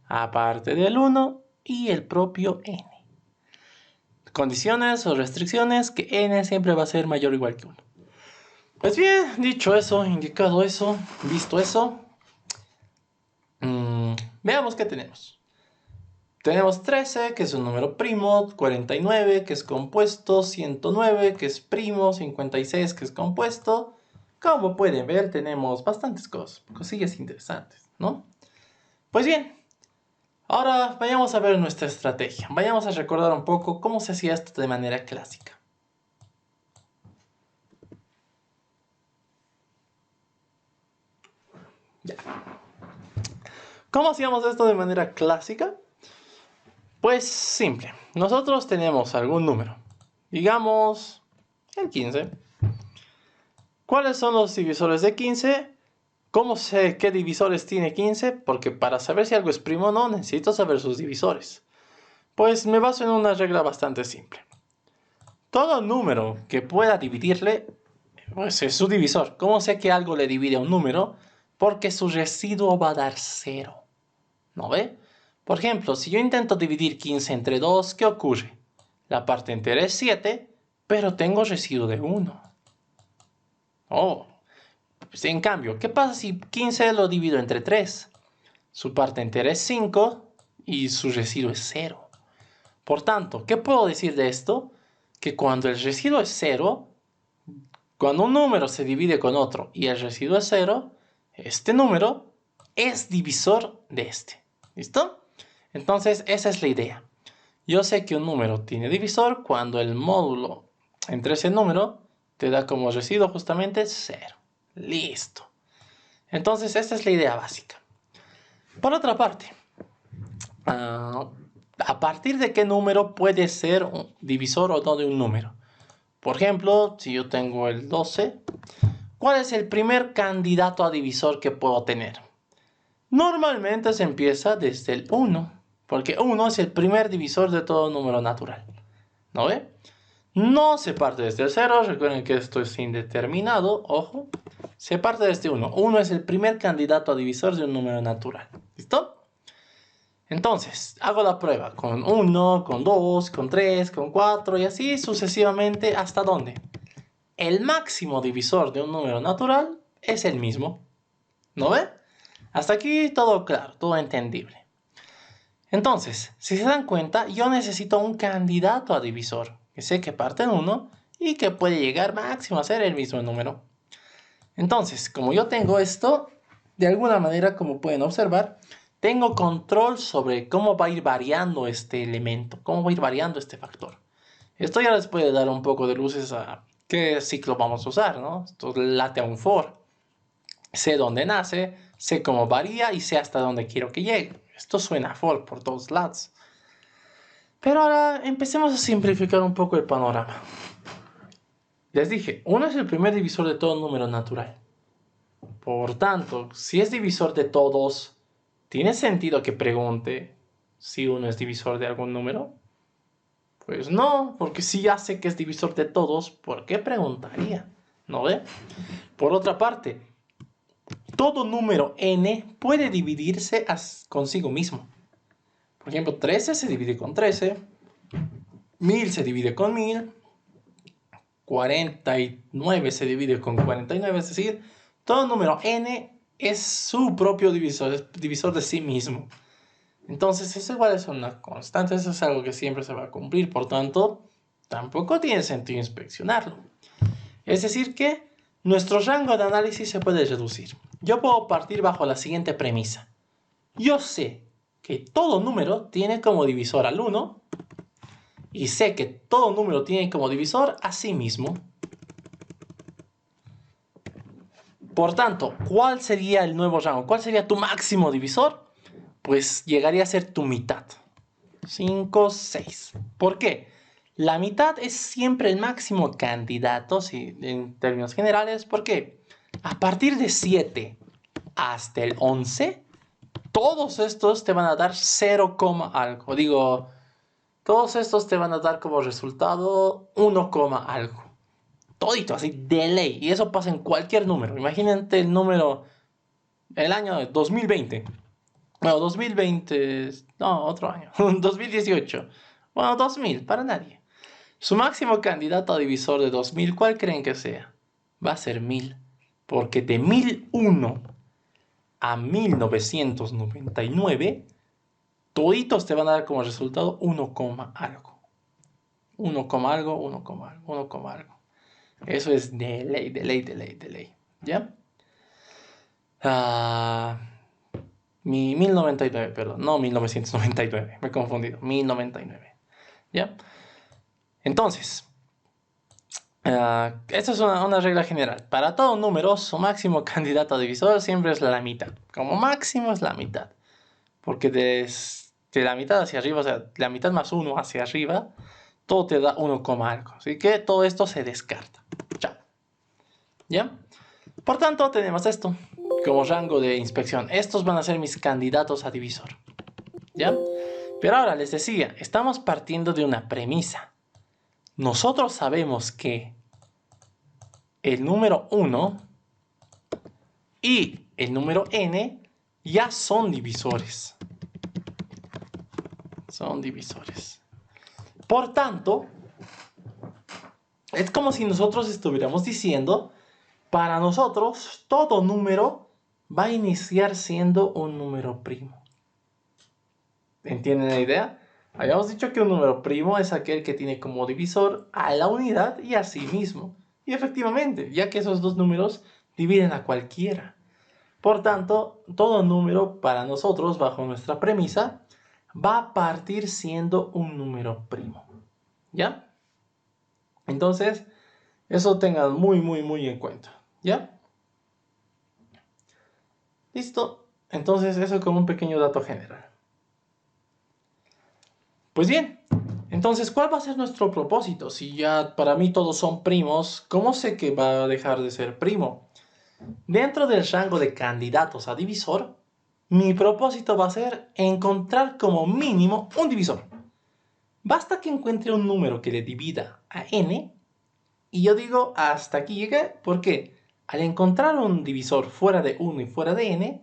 Speaker 1: aparte del 1 y el propio n. Condiciones o restricciones que n siempre va a ser mayor o igual que 1. Pues bien, dicho eso, indicado eso, visto eso, veamos qué tenemos. Tenemos 13, que es un número primo, 49, que es compuesto, 109, que es primo, 56, que es compuesto. Como pueden ver, tenemos bastantes cosas, cosillas interesantes, ¿no? Pues bien, ahora vayamos a ver nuestra estrategia. Vayamos a recordar un poco cómo se hacía esto de manera clásica. Ya. ¿Cómo hacíamos esto de manera clásica? Pues simple, nosotros tenemos algún número, digamos el 15. ¿Cuáles son los divisores de 15? ¿Cómo sé qué divisores tiene 15? Porque para saber si algo es primo o no, necesito saber sus divisores. Pues me baso en una regla bastante simple. Todo número que pueda dividirle, pues es su divisor. ¿Cómo sé que algo le divide a un número? Porque su residuo va a dar 0. ¿No ve? Por ejemplo, si yo intento dividir 15 entre 2, ¿qué ocurre? La parte entera es 7, pero tengo residuo de 1. Oh, pues en cambio, ¿qué pasa si 15 lo divido entre 3? Su parte entera es 5 y su residuo es 0. Por tanto, ¿qué puedo decir de esto? Que cuando el residuo es 0, cuando un número se divide con otro y el residuo es 0, este número es divisor de este. ¿Listo? Entonces, esa es la idea. Yo sé que un número tiene divisor cuando el módulo entre ese número te da como residuo justamente 0. Listo. Entonces, esta es la idea básica. Por otra parte, ¿a partir de qué número puede ser un divisor o no de un número? Por ejemplo, si yo tengo el 12, ¿cuál es el primer candidato a divisor que puedo tener? Normalmente se empieza desde el 1, porque 1 es el primer divisor de todo número natural. ¿No ve? No se parte desde el 0, recuerden que esto es indeterminado, ojo. Se parte desde 1. 1 es el primer candidato a divisor de un número natural. ¿Listo? Entonces, hago la prueba con 1, con 2, con 3, con 4 y así sucesivamente. ¿Hasta dónde? El máximo divisor de un número natural es el mismo. ¿No ve? Hasta aquí todo claro, todo entendible. Entonces, si se dan cuenta, yo necesito un candidato a divisor, que sé que parte en 1 y que puede llegar máximo a ser el mismo número. Entonces, como yo tengo esto, de alguna manera, como pueden observar, tengo control sobre cómo va a ir variando este elemento, cómo va a ir variando este factor. Esto ya les puede dar un poco de luces a qué ciclo vamos a usar, ¿no? Esto late a un for. Sé dónde nace, sé cómo varía y sé hasta dónde quiero que llegue. Esto suena a for por todos lados. Pero ahora empecemos a simplificar un poco el panorama. Les dije, 1 es el primer divisor de todo número natural. Por tanto, si es divisor de todos, ¿tiene sentido que pregunte si 1 es divisor de algún número? Pues no, porque si ya sé que es divisor de todos, ¿por qué preguntaría? ¿No ve? Por otra parte, todo número n puede dividirse consigo mismo. Por ejemplo, 13 se divide con 13, 1000 se divide con 1000, 49 se divide con 49, es decir, todo número n es su propio divisor, es divisor de sí mismo. Entonces, eso igual es una constante, eso es algo que siempre se va a cumplir, por tanto, tampoco tiene sentido inspeccionarlo. Es decir que nuestro rango de análisis se puede reducir. Yo puedo partir bajo la siguiente premisa. Yo sé que todo número tiene como divisor al 1 y sé que todo número tiene como divisor a sí mismo. Por tanto, ¿cuál sería el nuevo rango? ¿Cuál sería tu máximo divisor? Pues llegaría a ser tu mitad. 5, 6. ¿Por qué? La mitad es siempre el máximo candidato, si, en términos generales, porque a partir de 7 hasta el 11, todos estos te van a dar 0, algo. Digo, todos estos te van a dar como resultado 1, algo. Todito, así de ley. Y eso pasa en cualquier número. Imagínate el número, el año 2020. Bueno, 2020, no, otro año. 2018. Bueno, 2000, para nadie. Su máximo candidato a divisor de 2000, ¿cuál creen que sea? Va a ser 1000. Porque de 1001 a 1999, toditos te van a dar como resultado 1, algo. 1, algo, 1, algo, 1, algo. Eso es de ley, de ley, de ley, de ley. ¿Ya? 1099, perdón. No 1999. Me he confundido. 1099. ¿Ya? Entonces, esta es una regla general. Para todo número, su máximo candidato a divisor siempre es la mitad. Como máximo es la mitad. Porque de la mitad hacia arriba, o sea, la mitad más 1 hacia arriba, todo te da 1, algo. Así que todo esto se descarta. Chao. ¿Ya? Por tanto, tenemos esto como rango de inspección. Estos van a ser mis candidatos a divisor. ¿Ya? Pero ahora les decía, estamos partiendo de una premisa. Nosotros sabemos que el número 1 y el número n ya son divisores. Son divisores. Por tanto, es como si nosotros estuviéramos diciendo, para nosotros todo número va a iniciar siendo un número primo. ¿Entienden la idea? Habíamos dicho que un número primo es aquel que tiene como divisor a la unidad y a sí mismo. Y efectivamente, ya que esos dos números dividen a cualquiera. Por tanto, todo número para nosotros, bajo nuestra premisa, va a partir siendo un número primo. ¿Ya? Entonces, eso tengan muy, muy, muy en cuenta. ¿Ya? ¿Listo? Entonces, eso como un pequeño dato general. Pues bien, entonces, ¿cuál va a ser nuestro propósito? Si ya para mí todos son primos, ¿cómo sé que va a dejar de ser primo? Dentro del rango de candidatos a divisor, mi propósito va a ser encontrar como mínimo un divisor. Basta que encuentre un número que le divida a n y yo digo hasta aquí llegué porque al encontrar un divisor fuera de 1 y fuera de n,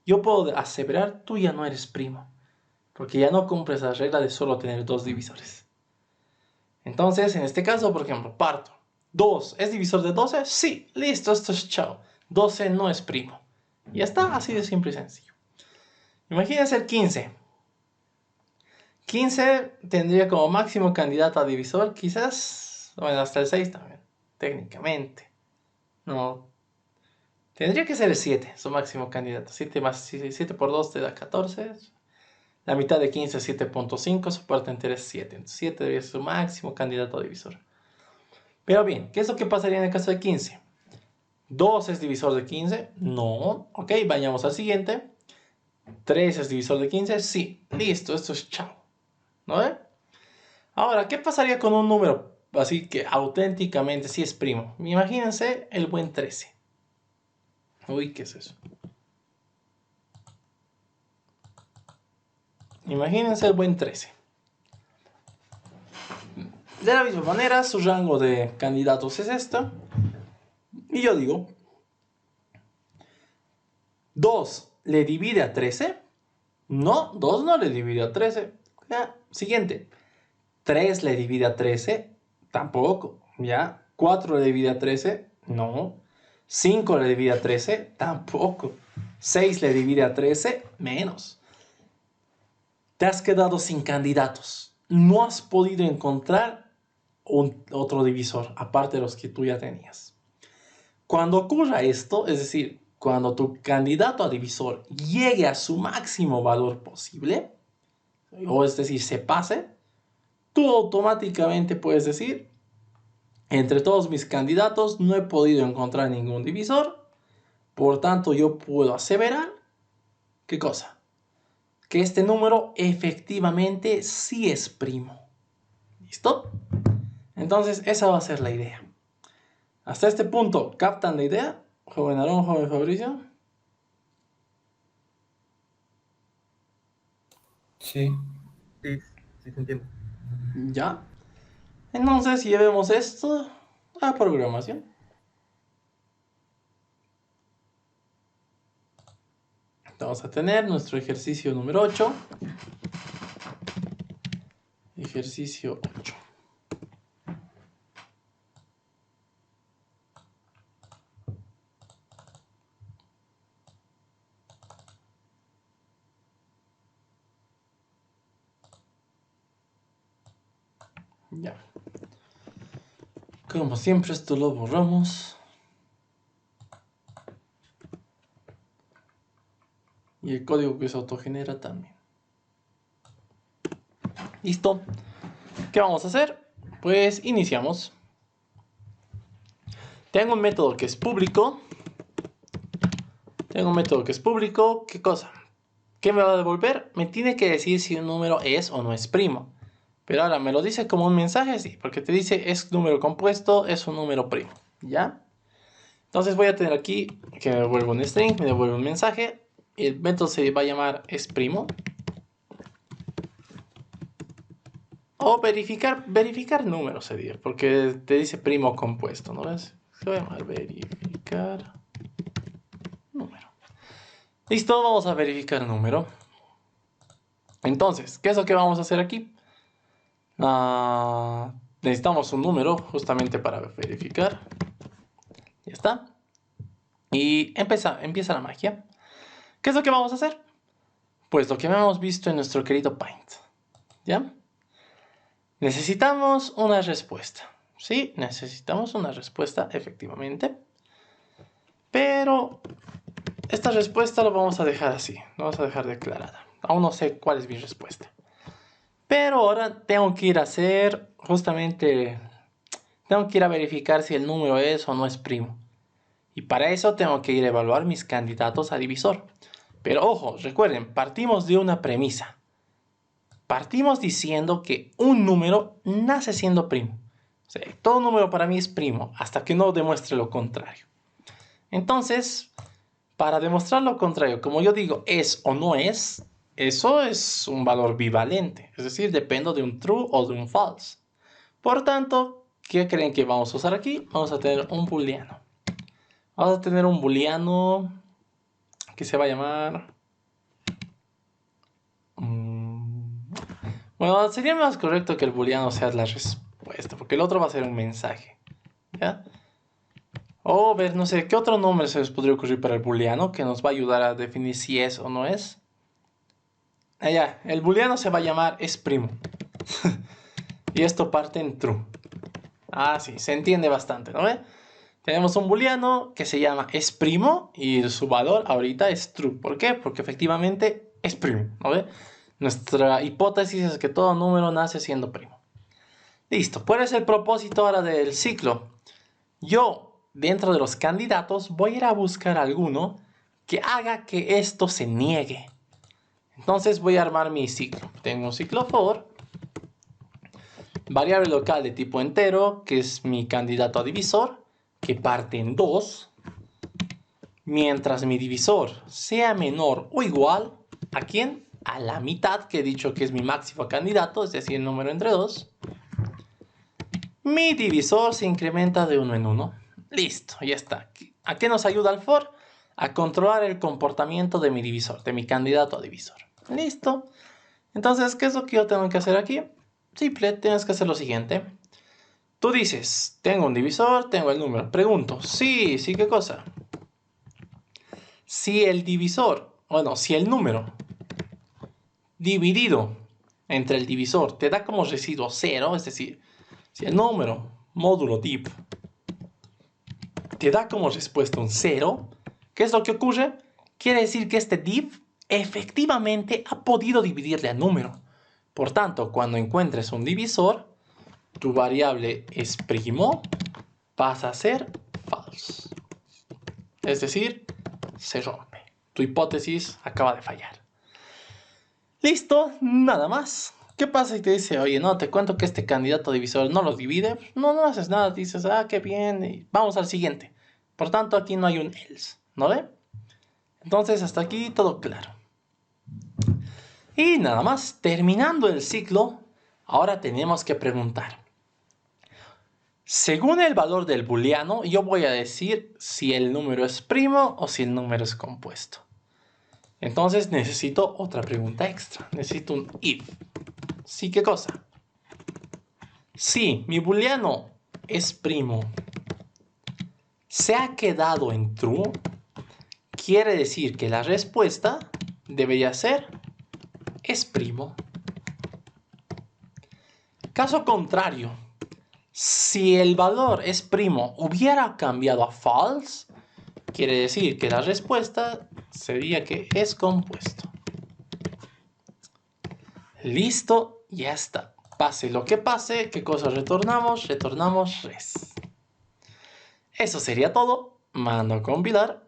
Speaker 1: yo puedo aseverar tú ya no eres primo. Porque ya no cumples la regla de solo tener dos divisores. Entonces, en este caso, por ejemplo, parto. 2 es divisor de 12. Sí, listo, esto es chao. 12 no es primo. Y ya está, así de simple y sencillo. Imagínense el 15. 15 tendría como máximo candidato a divisor, quizás, bueno, hasta el 6 también, técnicamente. No, tendría que ser el 7, su máximo candidato. 7 por 2 te da 14. La mitad de 15 es 7.5, su parte entera es 7. Entonces 7 debería ser su máximo candidato a divisor. Pero bien, ¿qué es lo que pasaría en el caso de 15? ¿2 es divisor de 15? No. Ok, vayamos al siguiente. ¿3 es divisor de 15? Sí. Listo, esto es chao. ¿No ve? Ahora, ¿qué pasaría con un número así que auténticamente sí es primo? Imagínense el buen 13. Uy, ¿qué es eso? Imagínense el buen 13. De la misma manera, su rango de candidatos es esto. Y yo digo, 2 le divide a 13. No, 2 no le divide a 13. Siguiente. 3 le divide a 13, tampoco, ¿ya? 4 le divide a 13, no. 5 le divide a 13, tampoco. 6 le divide a 13, menos. Te has quedado sin candidatos. No has podido encontrar otro divisor, aparte de los que tú ya tenías. Cuando ocurra esto, es decir, cuando tu candidato a divisor llegue a su máximo valor posible, o es decir, se pase, tú automáticamente puedes decir, entre todos mis candidatos no he podido encontrar ningún divisor, por tanto yo puedo aseverar, ¿qué cosa? Que este número efectivamente sí es primo. ¿Listo? Entonces esa va a ser la idea. Hasta este punto, ¿captan la idea? Joven Aarón, joven Fabricio.
Speaker 2: Sí.
Speaker 3: Sí, sí se entiende.
Speaker 1: Ya. Entonces llevemos esto a programación. Vamos a tener nuestro ejercicio número 8. Ejercicio 8. Ya. Como siempre, esto lo borramos. Y el código que se autogenera también. ¿Listo? ¿Qué vamos a hacer? Pues iniciamos. Tengo un método que es público. ¿Qué cosa? ¿Qué me va a devolver? Me tiene que decir si un número es o no es primo. Pero ahora me lo dice como un mensaje, sí, porque te dice es número compuesto, es un número primo. ¿Ya? Entonces voy a tener aquí que me devuelve un string, me devuelve un mensaje. El método se va a llamar es_primo. O verificar números sería, porque te dice primo compuesto, ¿no ves? Se va a llamar verificar número. Listo, vamos a verificar número. Entonces, ¿qué es lo que vamos a hacer aquí? Necesitamos un número justamente para verificar. Ya está. Y empieza la magia. ¿Qué es lo que vamos a hacer? Pues lo que hemos visto en nuestro querido Paint. ¿Ya? Necesitamos una respuesta. Sí, necesitamos una respuesta, efectivamente. Pero esta respuesta lo vamos a dejar así. Lo vamos a dejar declarada. Aún no sé cuál es mi respuesta. Pero ahora tengo que ir a hacer justamente... Tengo que ir a verificar si el número es o no es primo. Y para eso tengo que ir a evaluar mis candidatos a divisor. Pero ojo, recuerden, partimos de una premisa. Partimos diciendo que un número nace siendo primo. O sea, todo número para mí es primo, hasta que no demuestre lo contrario. Entonces, para demostrar lo contrario, como yo digo, es o no es, eso es un valor bivalente. Es decir, depende de un true o de un false. Por tanto, ¿qué creen que vamos a usar aquí? Vamos a tener un booleano. Vamos a tener un booleano que se va a llamar... Bueno, sería más correcto que el booleano sea la respuesta, porque el otro va a ser un mensaje. ¿Ya? O ver, no sé, ¿qué otro nombre se les podría ocurrir para el booleano que nos va a ayudar a definir si es o no es? Ya, el booleano se va a llamar es_primo. Y esto parte en true. Sí, se entiende bastante, ¿no ve? Tenemos un booleano que se llama es_primo y su valor ahorita es true. ¿Por qué? Porque efectivamente es primo, ¿no ve? Nuestra hipótesis es que todo número nace siendo primo. Listo, ¿cuál es el propósito ahora del ciclo? Yo, dentro de los candidatos, voy a ir a buscar alguno que haga que esto se niegue. Entonces voy a armar mi ciclo. Tengo un ciclo for, variable local de tipo entero, que es mi candidato a divisor, que parte en 2, mientras mi divisor sea menor o igual, ¿a quién? A la mitad, que he dicho que es mi máximo candidato, es decir, el número entre 2. Mi divisor se incrementa de 1 en 1. Listo, ya está. ¿A qué nos ayuda el for? A controlar el comportamiento de mi divisor, de mi candidato a divisor. Listo. Entonces, ¿qué es lo que yo tengo que hacer aquí? Simple, tienes que hacer lo siguiente. Tú dices, tengo un divisor, tengo el número. Pregunto, sí, ¿qué cosa? Si el divisor, si el número dividido entre el divisor te da como residuo 0, es decir, si el número módulo div te da como respuesta un 0, ¿qué es lo que ocurre? Quiere decir que este div efectivamente ha podido dividirle al número. Por tanto, cuando encuentres un divisor, tu variable es primo pasa a ser false. Es decir, se rompe. Tu hipótesis acaba de fallar. Listo, nada más. ¿Qué pasa si te dice, oye, no, te cuento que este candidato divisor no los divide? No haces nada, dices, qué bien, y vamos al siguiente. Por tanto, aquí no hay un else, ¿no ve? Entonces, hasta aquí todo claro. Y nada más, terminando el ciclo, ahora tenemos que preguntar. Según el valor del booleano, yo voy a decir si el número es primo o si el número es compuesto. Entonces necesito otra pregunta extra. Necesito un if. ¿Sí qué cosa? Si mi booleano es primo, se ha quedado en true, quiere decir que la respuesta debería ser es primo. Caso contrario, si el valor es primo hubiera cambiado a false, quiere decir que la respuesta sería que es compuesto. Listo, ya está. Pase lo que pase, ¿qué cosa retornamos? Retornamos res. Eso sería todo. Mando a compilar.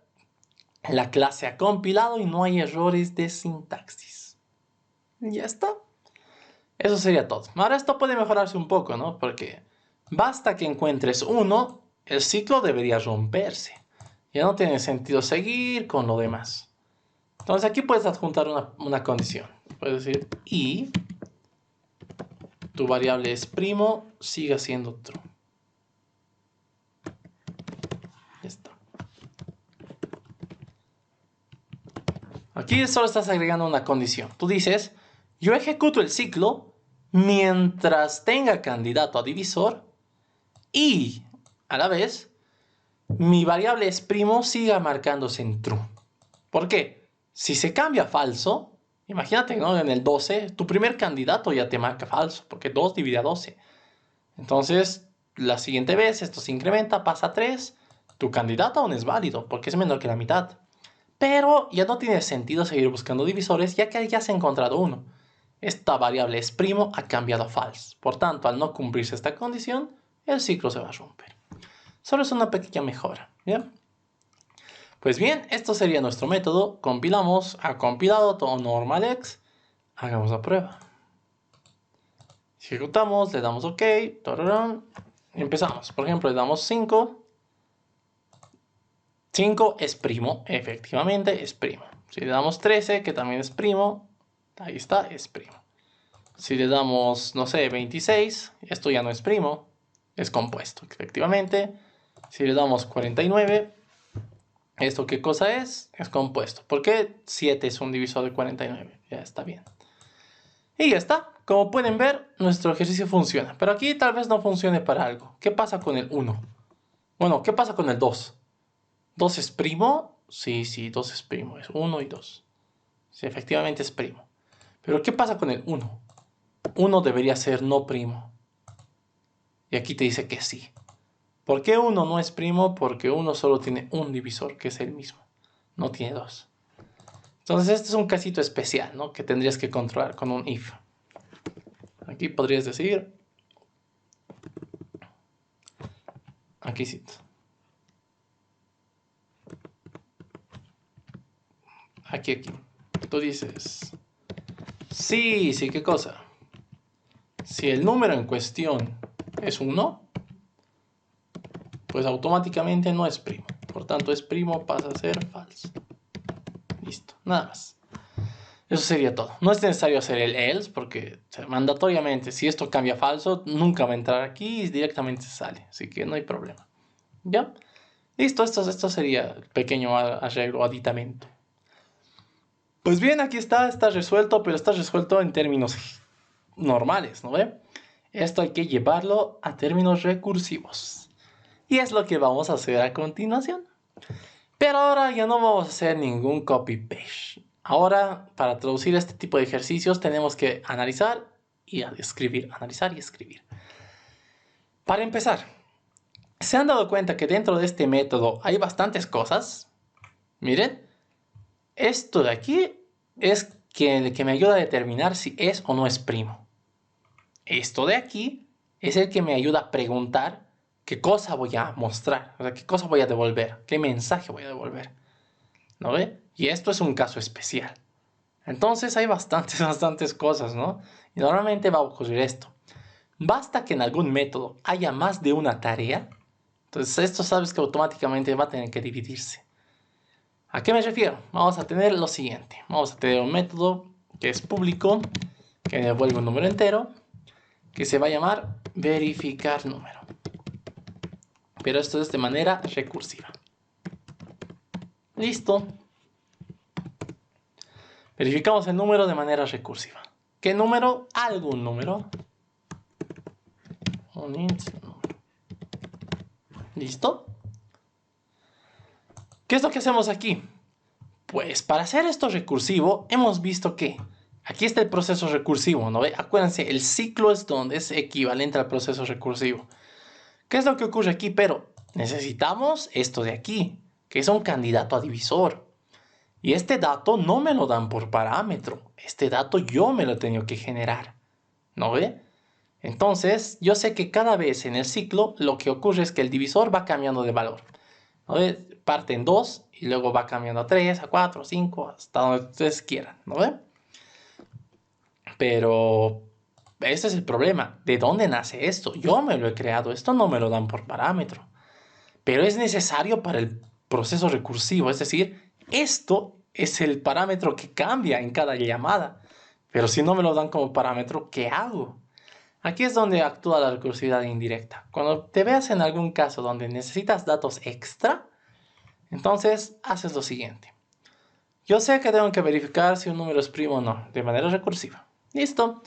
Speaker 1: La clase ha compilado y no hay errores de sintaxis. Ya está. Eso sería todo. Ahora esto puede mejorarse un poco, ¿no? Porque basta que encuentres 1, el ciclo debería romperse. Ya no tiene sentido seguir con lo demás. Entonces aquí puedes adjuntar una condición. Puedes decir y tu variable es primo, siga siendo true. Ya está. Aquí solo estás agregando una condición. Tú dices, yo ejecuto el ciclo mientras tenga candidato a divisor y a la vez mi variable es primo siga marcándose en true. ¿Por qué? Si se cambia a falso, imagínate, ¿no? En el 12, tu primer candidato ya te marca falso, porque 2 divide a 12. Entonces, la siguiente vez esto se incrementa, pasa a 3, tu candidato aún es válido, porque es menor que la mitad. Pero ya no tiene sentido seguir buscando divisores, ya que ya se ha encontrado uno. Esta variable es primo, ha cambiado a false. Por tanto, al no cumplirse esta condición, el ciclo se va a romper. Solo es una pequeña mejora, ¿bien? Pues bien, esto sería nuestro método. Compilamos, ha compilado todo normalx. Hagamos la prueba. Ejecutamos, le damos OK. Tararán, empezamos. Por ejemplo, le damos 5. 5 es primo, efectivamente es primo. Si le damos 13, que también es primo, ahí está, es primo. Si le damos, no sé, 26, esto ya no es primo, es compuesto, efectivamente. Si le damos 49, ¿esto qué cosa es? Es compuesto. ¿Por qué 7 es un divisor de 49? Ya está bien. Y ya está. Como pueden ver, nuestro ejercicio funciona. Pero aquí tal vez no funcione para algo. ¿Qué pasa con el 1? Bueno, ¿qué pasa con el 2? ¿2 es primo? Sí, 2 es primo. Es 1 y 2. Sí, efectivamente es primo. Pero ¿qué pasa con el 1? 1 debería ser no primo. Y aquí te dice que sí. ¿Por qué 1 no es primo? Porque 1 solo tiene un divisor, que es el mismo. No tiene 2. Entonces este es un casito especial, ¿no? Que tendrías que controlar con un if. Aquí podrías decir... Aquí sí. Aquí. Tú dices... Sí, ¿qué cosa? Si el número en cuestión es 1, pues automáticamente no es primo. Por tanto, es primo, pasa a ser falso. Listo, nada más. Eso sería todo. No es necesario hacer el else porque mandatoriamente, si esto cambia a falso, nunca va a entrar aquí y directamente sale. Así que no hay problema. ¿Ya? Listo, esto sería el pequeño arreglo o aditamento. Pues bien, aquí está resuelto, pero está resuelto en términos normales, ¿no ve? Esto hay que llevarlo a términos recursivos. Y es lo que vamos a hacer a continuación. Pero ahora ya no vamos a hacer ningún copy-paste. Ahora, para traducir este tipo de ejercicios, tenemos que analizar y escribir. Analizar y escribir. Para empezar, ¿se han dado cuenta que dentro de este método hay bastantes cosas? Miren, esto de aquí es el que me ayuda a determinar si es o no es primo. Esto de aquí es el que me ayuda a preguntar qué cosa voy a mostrar, o sea, qué cosa voy a devolver, qué mensaje voy a devolver. ¿No ve? Y esto es un caso especial. Entonces hay bastantes cosas, ¿no? Y normalmente va a ocurrir esto. Basta que en algún método haya más de una tarea, entonces esto sabes que automáticamente va a tener que dividirse. ¿A qué me refiero? Vamos a tener lo siguiente. Vamos a tener un método que es público, que devuelve un número entero, que se va a llamar verificar número. Pero esto es de manera recursiva. Listo. Verificamos el número de manera recursiva. ¿Qué número? Algún número. Un int. ¿Listo? ¿Qué es lo que hacemos aquí? Pues para hacer esto recursivo, hemos visto que aquí está el proceso recursivo, ¿no ve? Acuérdense, el ciclo es donde es equivalente al proceso recursivo. ¿Qué es lo que ocurre aquí? Pero necesitamos esto de aquí, que es un candidato a divisor. Y este dato no me lo dan por parámetro. Este dato yo me lo he tenido que generar. ¿No ve? Entonces, yo sé que cada vez en el ciclo lo que ocurre es que el divisor va cambiando de valor. ¿No ve? Parte en 2 y luego va cambiando a 3, a 4, a 5, hasta donde ustedes quieran. ¿No ve? Pero ese es el problema. ¿De dónde nace esto? Yo me lo he creado. Esto no me lo dan por parámetro. Pero es necesario para el proceso recursivo. Es decir, esto es el parámetro que cambia en cada llamada. Pero si no me lo dan como parámetro, ¿qué hago? Aquí es donde actúa la recursividad indirecta. Cuando te veas en algún caso donde necesitas datos extra, entonces haces lo siguiente. Yo sé que tengo que verificar si un número es primo o no, de manera recursiva. Listo.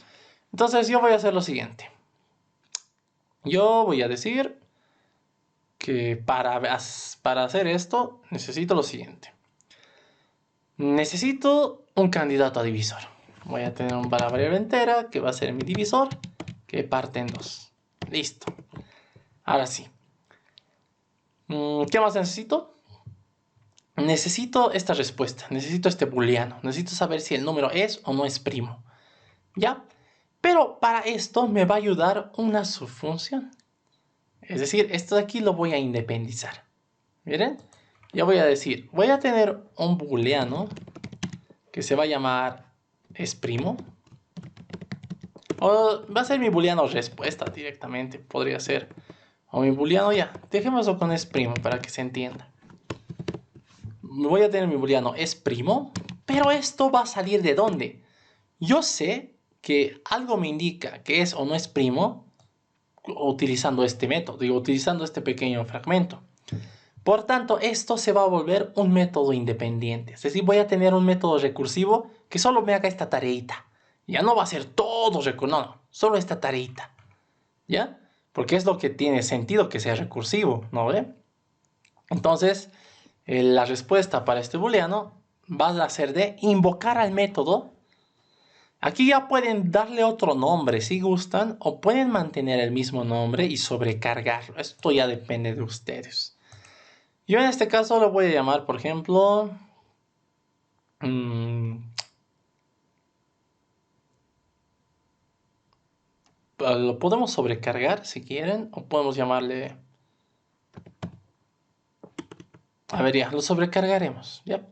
Speaker 1: Entonces yo voy a hacer lo siguiente. Yo voy a decir que para hacer esto necesito lo siguiente. Necesito un candidato a divisor. Voy a tener una variable entera que va a ser mi divisor, que parte en 2. Listo. Ahora sí. ¿Qué más necesito? Necesito esta respuesta. Necesito este booleano. Necesito saber si el número es o no es primo. ¿Ya? Pero para esto me va a ayudar una subfunción. Es decir, esto de aquí lo voy a independizar. ¿Miren? Ya voy a decir, voy a tener un booleano que se va a llamar es primo. O va a ser mi booleano respuesta directamente, podría ser. O mi booleano ya, dejémoslo con es primo para que se entienda. Voy a tener mi booleano es primo, pero esto va a salir ¿de dónde? Yo sé que algo me indica que es o no es primo utilizando este método, utilizando este pequeño fragmento. Por tanto, esto se va a volver un método independiente. Es decir, voy a tener un método recursivo que solo me haga esta tareita. Ya no va a ser todo recursivo, no, solo esta tareita. ¿Ya? Porque es lo que tiene sentido que sea recursivo, ¿no ve? Entonces, la respuesta para este booleano va a ser de invocar al método. Aquí ya pueden darle otro nombre si gustan, o pueden mantener el mismo nombre y sobrecargarlo. Esto ya depende de ustedes. Yo en este caso lo voy a llamar, por ejemplo, lo podemos sobrecargar si quieren, o podemos llamarle, a ver ya, lo sobrecargaremos, ¿ya?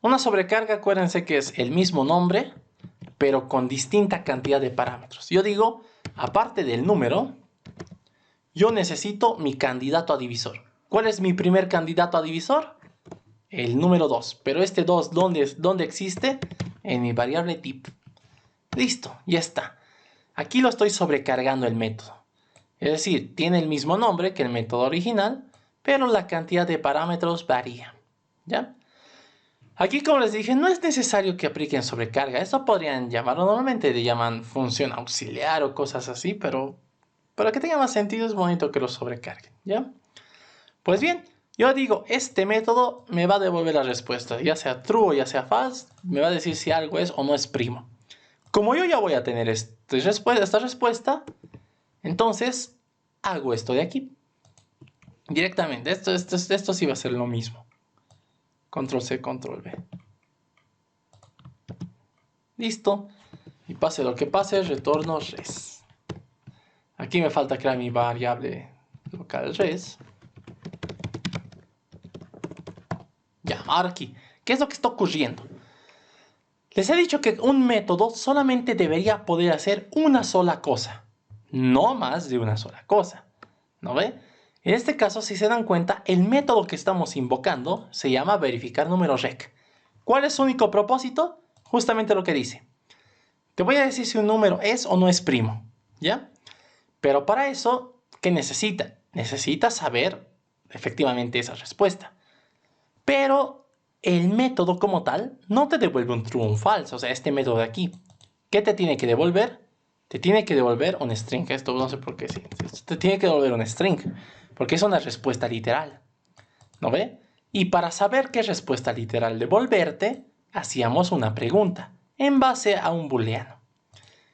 Speaker 1: Una sobrecarga, acuérdense que es el mismo nombre, pero con distinta cantidad de parámetros. Yo digo, aparte del número, yo necesito mi candidato a divisor. ¿Cuál es mi primer candidato a divisor? El número 2. Pero este 2, ¿dónde existe? En mi variable tip. Listo, ya está. Aquí lo estoy sobrecargando el método. Es decir, tiene el mismo nombre que el método original, pero la cantidad de parámetros varía. ¿Ya? Aquí, como les dije, no es necesario que apliquen sobrecarga. Esto podrían llamarlo normalmente, le llaman función auxiliar o cosas así, pero para que tenga más sentido es bonito que lo sobrecarguen, ¿ya? Pues bien, yo digo, este método me va a devolver la respuesta, ya sea true o ya sea false, me va a decir si algo es o no es primo. Como yo ya voy a tener esta respuesta, entonces hago esto de aquí. Directamente, esto sí va a ser lo mismo. Control C, Control V. Listo. Y pase lo que pase, retorno res. Aquí me falta crear mi variable local res. Ya, ahora aquí. ¿Qué es lo que está ocurriendo? Les he dicho que un método solamente debería poder hacer una sola cosa. No más de una sola cosa. ¿No ve? En este caso, si se dan cuenta, el método que estamos invocando se llama verificar número rec. ¿Cuál es su único propósito? Justamente lo que dice. Te voy a decir si un número es o no es primo, ¿ya? Pero para eso, ¿qué necesita? Necesita saber efectivamente esa respuesta. Pero el método como tal no te devuelve un true o un false, o sea, este método de aquí. ¿Qué te tiene que devolver? Te tiene que devolver un string. Esto no sé por qué sí. Te tiene que devolver un string, porque es una respuesta literal. ¿No ve? Y para saber qué respuesta literal devolverte, hacíamos una pregunta en base a un booleano.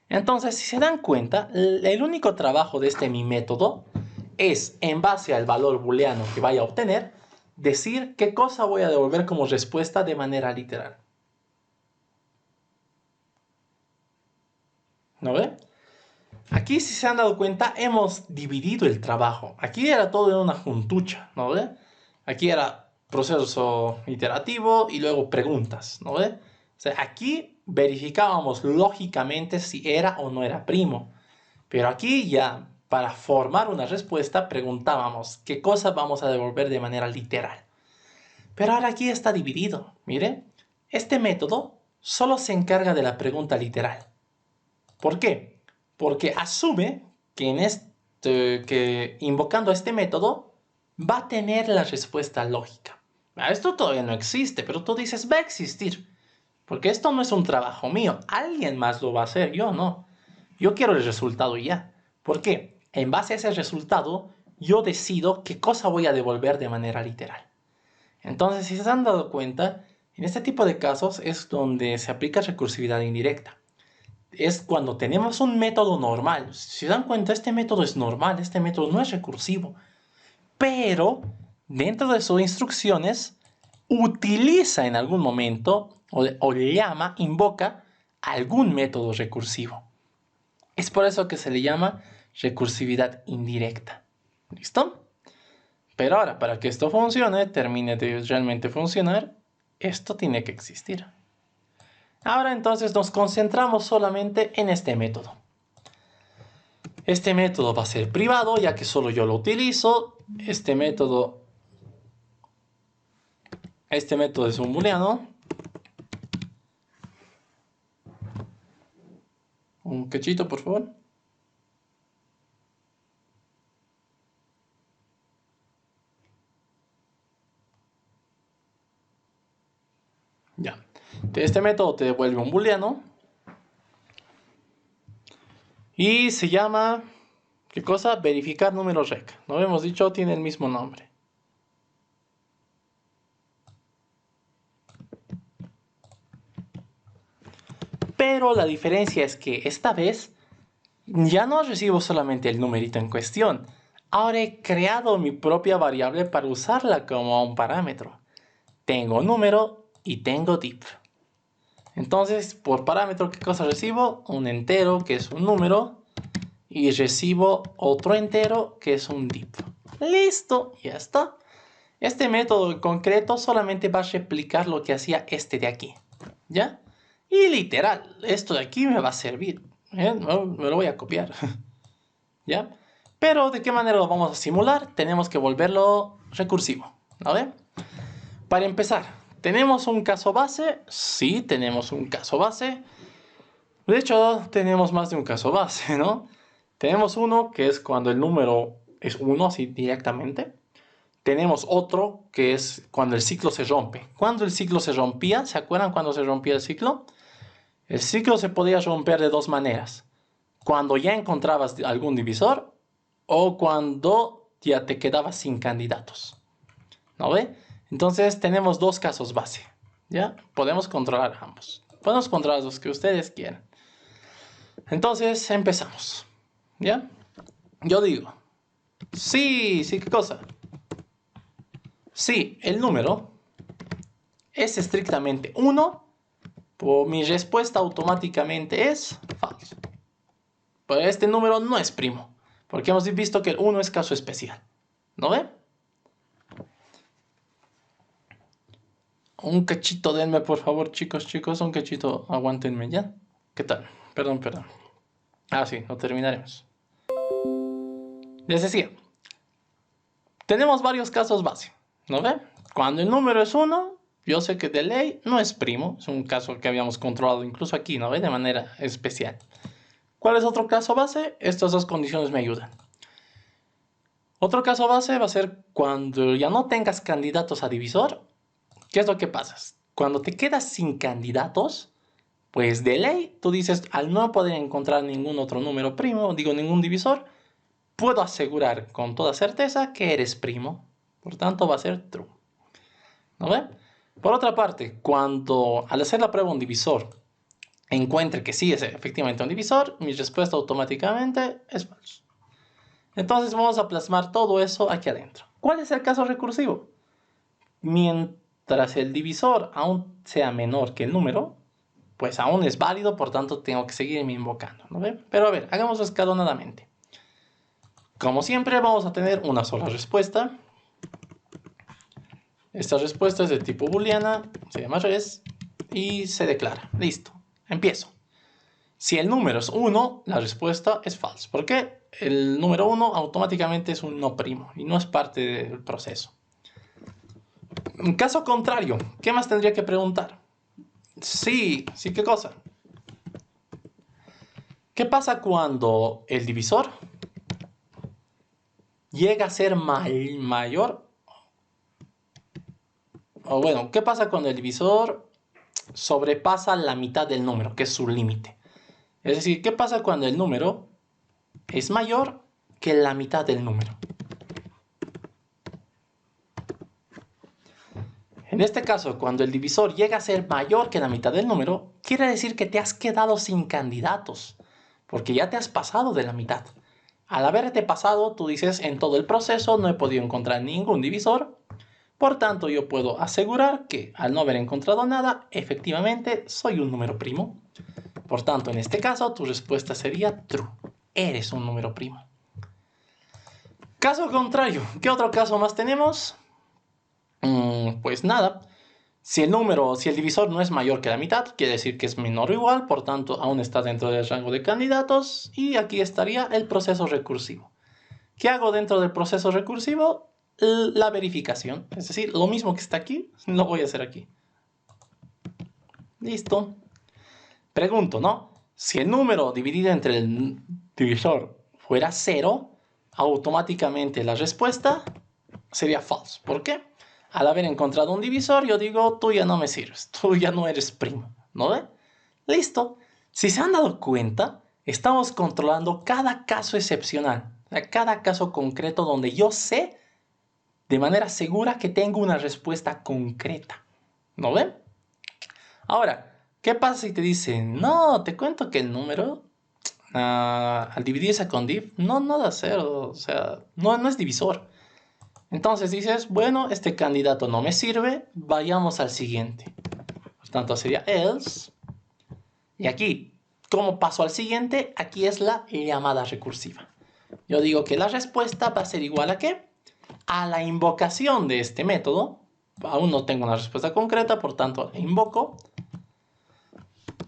Speaker 1: Entonces, si se dan cuenta, el único trabajo de mi método es, en base al valor booleano que vaya a obtener, decir qué cosa voy a devolver como respuesta de manera literal. ¿No ve? Aquí, si se han dado cuenta, hemos dividido el trabajo. Aquí era todo en una juntucha, ¿no ve? Aquí era proceso iterativo y luego preguntas, ¿no ve? O sea, aquí verificábamos lógicamente si era o no era primo. Pero aquí ya, para formar una respuesta, preguntábamos qué cosa vamos a devolver de manera literal. Pero ahora aquí está dividido. Mire, este método solo se encarga de la pregunta literal. ¿Por qué? Porque asume que invocando este método va a tener la respuesta lógica. Esto todavía no existe, pero tú dices va a existir. Porque esto no es un trabajo mío. Alguien más lo va a hacer, yo no. Yo quiero el resultado ya. ¿Por qué? En base a ese resultado, yo decido qué cosa voy a devolver de manera literal. Entonces, si se han dado cuenta, en este tipo de casos es donde se aplica recursividad indirecta. Es cuando tenemos un método normal. Si se dan cuenta, este método es normal, este método no es recursivo. Pero, dentro de sus instrucciones, utiliza en algún momento, o le llama, invoca algún método recursivo. Es por eso que se le llama recursividad indirecta. ¿Listo? Pero ahora, para que esto funcione, termine de realmente funcionar, esto tiene que existir. Ahora entonces nos concentramos solamente en este método. Este método va a ser privado, ya que solo yo lo utilizo. Este método es un booleano. Un cachito, por favor. Ya. Este método te devuelve un booleano. Y se llama, ¿qué cosa? Verificar número rec. No hemos dicho, tiene el mismo nombre. Pero la diferencia es que esta vez ya no recibo solamente el numerito en cuestión. Ahora he creado mi propia variable para usarla como un parámetro. Tengo número y tengo div. Entonces, por parámetro, ¿qué cosa recibo? Un entero, que es un número. Y recibo otro entero, que es un div. Listo, ya está. Este método en concreto solamente va a replicar lo que hacía este de aquí. ¿Ya? Y literal, esto de aquí me va a servir. Me lo voy a copiar. ¿Ya? Pero, ¿de qué manera lo vamos a simular? Tenemos que volverlo recursivo. ¿Vale? Para empezar, ¿tenemos un caso base? Sí, tenemos un caso base. De hecho, tenemos más de un caso base, ¿no? Tenemos uno que es cuando el número es 1, así directamente. Tenemos otro que es cuando el ciclo se rompe. Cuando el ciclo se rompía, ¿se acuerdan cuando se rompía el ciclo? El ciclo se podía romper de dos maneras. Cuando ya encontrabas algún divisor o cuando ya te quedabas sin candidatos. ¿No ve? Entonces tenemos dos casos base. ¿Ya? Podemos controlar ambos. Podemos controlar los que ustedes quieran. Entonces empezamos. ¿Ya? Yo digo, sí, ¿qué cosa? Si el número es estrictamente 1, pues mi respuesta automáticamente es falso. Pero este número no es primo, porque hemos visto que el 1 es caso especial. ¿No ve? Un cachito, denme por favor, chicos, un cachito, aguántenme ya. ¿Qué tal? Perdón. Ah, sí, lo terminaremos. Les decía, tenemos varios casos base, ¿no ve? Cuando el número es 1, yo sé que de ley no es primo, es un caso que habíamos controlado incluso aquí, ¿no ve? De manera especial. ¿Cuál es otro caso base? Estas dos condiciones me ayudan. Otro caso base va a ser cuando ya no tengas candidatos a divisor. ¿Qué es lo que pasa? Cuando te quedas sin candidatos, pues de ley, tú dices, al no poder encontrar ningún otro número primo, digo ningún divisor, puedo asegurar con toda certeza que eres primo. Por tanto, va a ser true. ¿No ve? Por otra parte, cuando al hacer la prueba un divisor encuentre que sí es efectivamente un divisor, mi respuesta automáticamente es falso. Entonces vamos a plasmar todo eso aquí adentro. ¿Cuál es el caso recursivo? Mientras el divisor aún sea menor que el número, pues aún es válido, por tanto tengo que seguirme invocando, ¿no ve? Pero a ver, hagámoslo escalonadamente. Como siempre vamos a tener una sola respuesta. Esta respuesta es de tipo booleana, se llama res, y se declara. Listo, empiezo. Si el número es 1, la respuesta es falso. ¿Por qué? El número 1 automáticamente es un no primo y no es parte del proceso. En caso contrario, ¿qué más tendría que preguntar? Sí, ¿qué cosa? ¿Qué pasa cuando el divisor llega a ser mayor? O bueno, ¿qué pasa cuando el divisor sobrepasa la mitad del número, que es su límite? Es decir, ¿qué pasa cuando el número es mayor que la mitad del número? En este caso, cuando el divisor llega a ser mayor que la mitad del número, quiere decir que te has quedado sin candidatos, porque ya te has pasado de la mitad. Al haberte pasado, tú dices, en todo el proceso no he podido encontrar ningún divisor, por tanto yo puedo asegurar que al no haber encontrado nada, efectivamente soy un número primo. Por tanto, en este caso, tu respuesta sería true. Eres un número primo. Caso contrario, ¿qué otro caso más tenemos? Pues nada. Si el divisor no es mayor que la mitad, quiere decir que es menor o igual, por tanto, aún está dentro del rango de candidatos, y aquí estaría el proceso recursivo. ¿Qué hago dentro del proceso recursivo? La verificación. Es decir, lo mismo que está aquí, lo voy a hacer aquí. Listo. Pregunto, ¿no? Si el número dividido entre el divisor fuera 0, automáticamente la respuesta sería false. ¿Por qué? Al haber encontrado un divisor, yo digo, tú ya no me sirves, tú ya no eres primo, ¿no ve? Listo. Si se han dado cuenta, estamos controlando cada caso excepcional, cada caso concreto donde yo sé de manera segura que tengo una respuesta concreta, ¿no ven? Ahora, ¿qué pasa si te dicen, no, te cuento que el número, al dividirse con div, no da 0, o sea, no es divisor? Entonces dices, bueno, este candidato no me sirve, vayamos al siguiente. Por tanto, sería else. Y aquí, ¿cómo paso al siguiente? Aquí es la llamada recursiva. Yo digo que la respuesta va a ser igual a ¿qué? A la invocación de este método. Aún no tengo una respuesta concreta, por tanto, la invoco.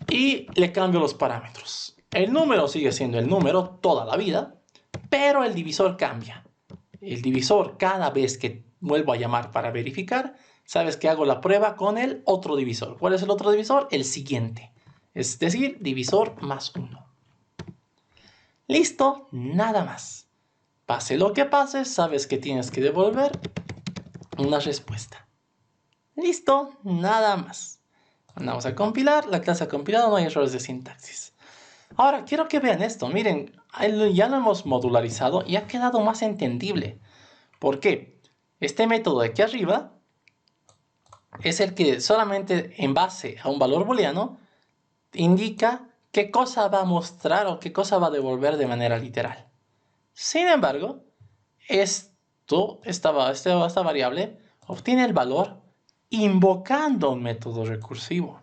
Speaker 1: Y le cambio los parámetros. El número sigue siendo el número toda la vida, pero el divisor cambia. El divisor, cada vez que vuelvo a llamar para verificar, sabes que hago la prueba con el otro divisor. ¿Cuál es el otro divisor? El siguiente. Es decir, divisor más 1. Listo, nada más. Pase lo que pase, sabes que tienes que devolver una respuesta. Listo, nada más. Vamos a compilar. La clase ha compilado, no hay errores de sintaxis. Ahora, quiero que vean esto. Miren, ya lo hemos modularizado y ha quedado más entendible. ¿Por qué? Este método de aquí arriba es el que solamente en base a un valor booleano indica qué cosa va a mostrar o qué cosa va a devolver de manera literal. Sin embargo, esta variable obtiene el valor invocando un método recursivo.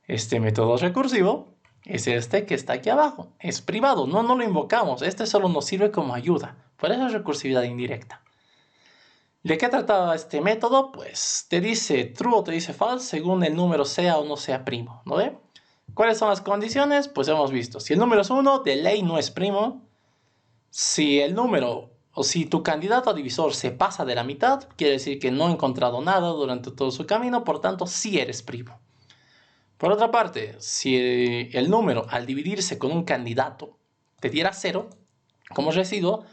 Speaker 1: Este método recursivo es este que está aquí abajo. Es privado, no lo invocamos. Este solo nos sirve como ayuda. Por eso es recursividad indirecta. ¿De qué trataba este método? Pues te dice true o te dice false según el número sea o no sea primo, ¿no ve? ¿Cuáles son las condiciones? Pues hemos visto. Si el número es 1, de ley no es primo. Si el número o si tu candidato a divisor se pasa de la mitad, quiere decir que no ha encontrado nada durante todo su camino, por tanto, sí eres primo. Por otra parte, si el número al dividirse con un candidato te diera 0 como residuo,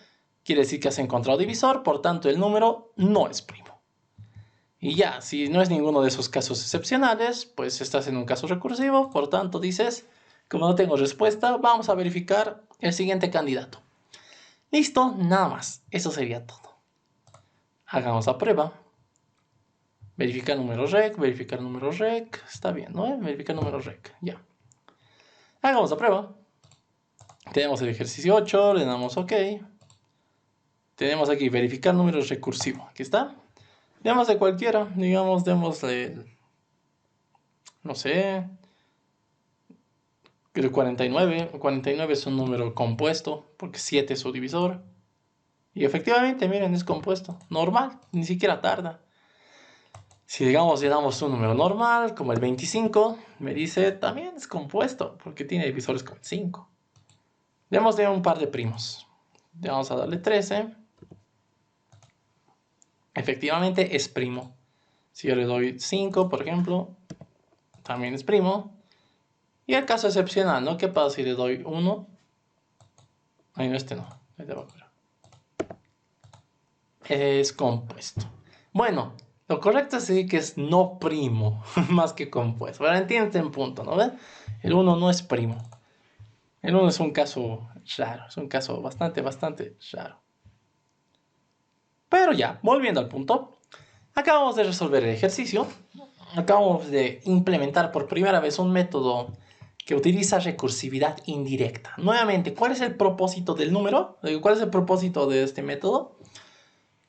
Speaker 1: quiere decir que has encontrado divisor, por tanto el número no es primo. Y ya, si no es ninguno de esos casos excepcionales, pues estás en un caso recursivo, por tanto dices, como no tengo respuesta, vamos a verificar el siguiente candidato. Listo, nada más, eso sería todo. Hagamos la prueba. Verificar número rec, está bien, ¿no? Verificar número rec, ya. Hagamos la prueba. Tenemos el ejercicio 8, le damos OK. Tenemos aquí verificar números recursivo, aquí está. Démosle cualquiera, digamos, démosle, no sé, el 49. El 49 es un número compuesto, porque 7 es su divisor. Y efectivamente, miren, es compuesto, normal, ni siquiera tarda. Si digamos le damos un número normal, como el 25, me dice también es compuesto, porque tiene divisores con 5. Démosle un par de primos. Vamos a darle 13. Efectivamente es primo. Si yo le doy 5, por ejemplo, también es primo. Y el caso excepcional, ¿no? ¿Qué pasa si le doy 1? Ay, no, este no. Este va afuera. Es compuesto. Bueno, lo correcto es decir que es no primo, más que compuesto. Ahora entienden en punto, ¿no ven? El 1 no es primo. El 1 es un caso raro, es un caso bastante raro. Pero ya, volviendo al punto, acabamos de resolver el ejercicio. Acabamos de implementar por primera vez un método que utiliza recursividad indirecta. Nuevamente, ¿cuál es el propósito del número? ¿Cuál es el propósito de este método?